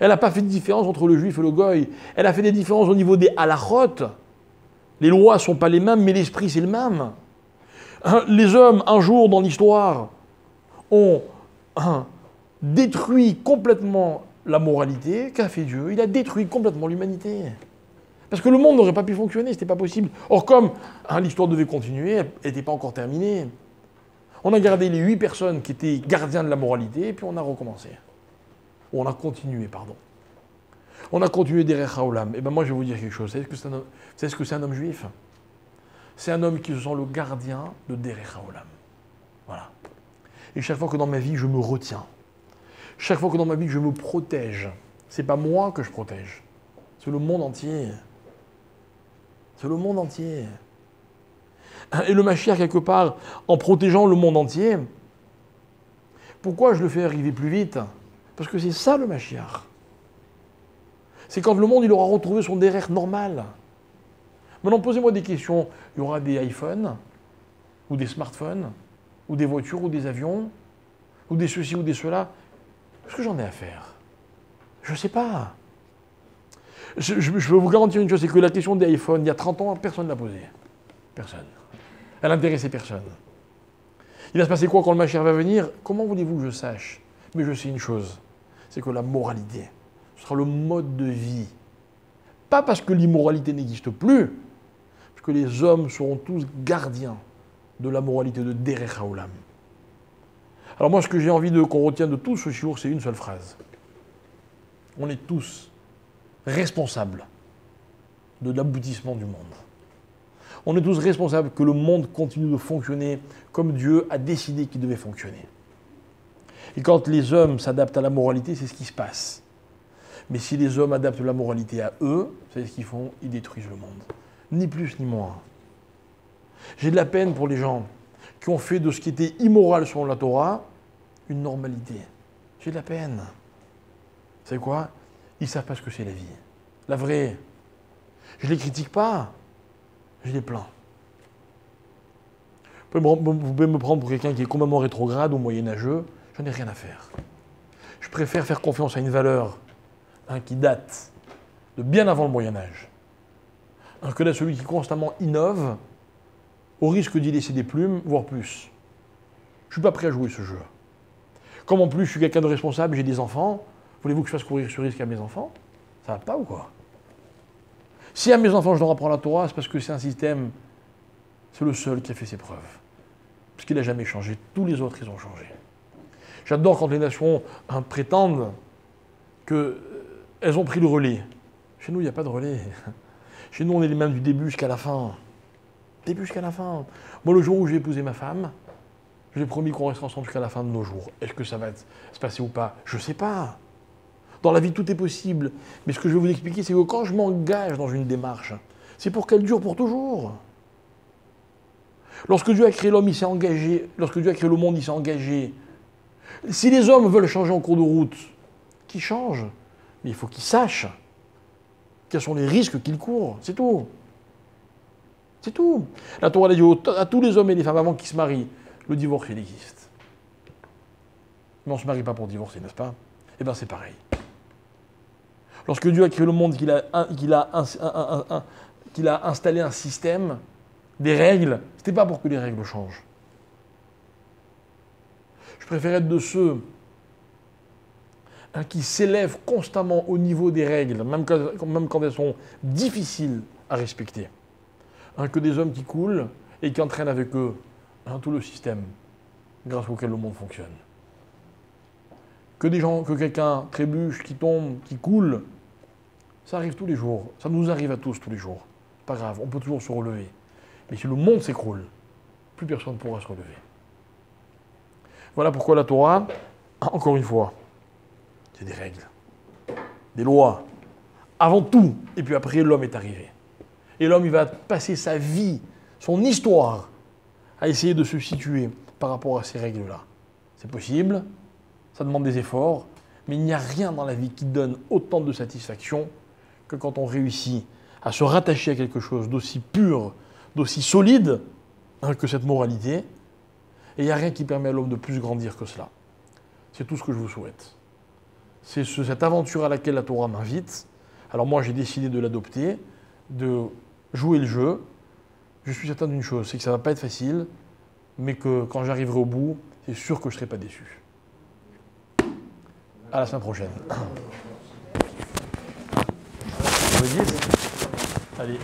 Elle n'a pas fait de différence entre le juif et le goy. Elle a fait des différences au niveau des halachot. Les lois ne sont pas les mêmes, mais l'esprit c'est le même. Les hommes, un jour dans l'histoire, ont détruit complètement la moralité. Qu'a fait Dieu? Il a détruit complètement l'humanité. Parce que le monde n'aurait pas pu fonctionner, ce n'était pas possible. Or, comme l'histoire devait continuer, elle n'était pas encore terminée. On a gardé les 8 personnes qui étaient gardiens de la moralité, et puis on a recommencé. Ou on a continué, pardon. On a continué Derech HaOlam. Et bien moi, je vais vous dire quelque chose. Vous savez ce que c'est un homme juif? C'est un homme qui se sent le gardien de Derech HaOlam. Voilà. Et chaque fois que dans ma vie, je me retiens, chaque fois que dans ma vie, je me protège, c'est pas moi que je protège, c'est le monde entier. C'est le monde entier. Et le Mashiach, quelque part, en protégeant le monde entier, pourquoi je le fais arriver plus vite? Parce que c'est ça le Mashiach. C'est quand le monde il aura retrouvé son derrière normal. Maintenant, posez-moi des questions. Il y aura des iPhones, ou des smartphones, ou des voitures, ou des avions, ou des ceci, ou des cela. Qu'est-ce que j'en ai à faire? Je ne sais pas. Je peux vous garantir une chose, c'est que la question des iPhones, il y a 30 ans, personne ne l'a posée. Personne. Elle n'intéressait personne. Il va se passer quoi quand le Mashiach va venir? Comment voulez-vous que je sache? Mais je sais une chose, c'est que la moralité, ce sera le mode de vie. Pas parce que l'immoralité n'existe plus, parce que les hommes seront tous gardiens de la moralité de Derech HaOlam. Alors moi, ce que j'ai envie qu'on retienne de tout ce shiur, c'est une seule phrase. On est tous responsables de l'aboutissement du monde. On est tous responsables que le monde continue de fonctionner comme Dieu a décidé qu'il devait fonctionner. Et quand les hommes s'adaptent à la moralité, c'est ce qui se passe. Mais si les hommes adaptent la moralité à eux, c'est ce qu'ils font, ils détruisent le monde. Ni plus ni moins. J'ai de la peine pour les gens qui ont fait de ce qui était immoral selon la Torah une normalité. J'ai de la peine. Vous savez quoi? Ils ne savent pas ce que c'est la vie. La vraie. Je ne les critique pas. Je les plains. Vous pouvez me prendre pour quelqu'un qui est complètement rétrograde ou moyenâgeux. Je n'ai rien à faire. Je préfère faire confiance à une valeur qui date de bien avant le Moyen-Âge, que à celui qui constamment innove, au risque d'y laisser des plumes, voire plus. Je ne suis pas prêt à jouer ce jeu. Comme en plus je suis quelqu'un de responsable, j'ai des enfants, voulez-vous que je fasse courir ce risque à mes enfants? Ça va pas ou quoi? Si à mes enfants je leur apprends la Torah, c'est parce que c'est un système, c'est le seul qui a fait ses preuves. Parce qu'il n'a jamais changé, tous les autres ils ont changé. J'adore quand les nations prétendent qu'elles ont pris le relais. Chez nous, il n'y a pas de relais. Chez nous, on est les mêmes du début jusqu'à la fin. Début jusqu'à la fin. Moi, le jour où j'ai épousé ma femme, je lui ai promis qu'on resterait ensemble jusqu'à la fin de nos jours. Est-ce que ça va se passer ou pas? Je ne sais pas. Dans la vie, tout est possible. Mais ce que je vais vous expliquer, c'est que quand je m'engage dans une démarche, c'est pour qu'elle dure pour toujours. Lorsque Dieu a créé l'homme, il s'est engagé. Lorsque Dieu a créé le monde, il s'est engagé. Si les hommes veulent changer en cours de route, qu'ils changent. Mais il faut qu'ils sachent quels sont les risques qu'ils courent. C'est tout. C'est tout. La Torah a dit à tous les hommes et les femmes avant qu'ils se marient, le divorce, il existe. Mais on ne se marie pas pour divorcer, n'est-ce pas? Eh bien, c'est pareil. Lorsque Dieu a créé le monde, qu'il a installé un système, des règles, ce n'était pas pour que les règles changent. Je préfère être de ceux qui s'élèvent constamment au niveau des règles, même quand elles sont difficiles à respecter, que des hommes qui coulent et qui entraînent avec eux tout le système grâce auquel le monde fonctionne. Que quelqu'un trébuche, qui tombe, qui coule, ça arrive tous les jours. Ça nous arrive à tous les jours. Pas grave, on peut toujours se relever. Mais si le monde s'écroule, plus personne ne pourra se relever. Voilà pourquoi la Torah, encore une fois, c'est des règles. des lois, avant tout, et puis après, l'homme est arrivé. Et l'homme, il va passer sa vie, son histoire, à essayer de se situer par rapport à ces règles-là. C'est possible, ça demande des efforts, mais il n'y a rien dans la vie qui donne autant de satisfaction que quand on réussit à se rattacher à quelque chose d'aussi pur, d'aussi solide que cette moralité. Et il n'y a rien qui permet à l'homme de plus grandir que cela. C'est tout ce que je vous souhaite. C'est cette aventure à laquelle la Torah m'invite. Alors moi, j'ai décidé de l'adopter, de jouer le jeu. Je suis certain d'une chose, c'est que ça ne va pas être facile, mais que quand j'arriverai au bout, c'est sûr que je ne serai pas déçu. À la semaine prochaine. Vous me dites ? Allez.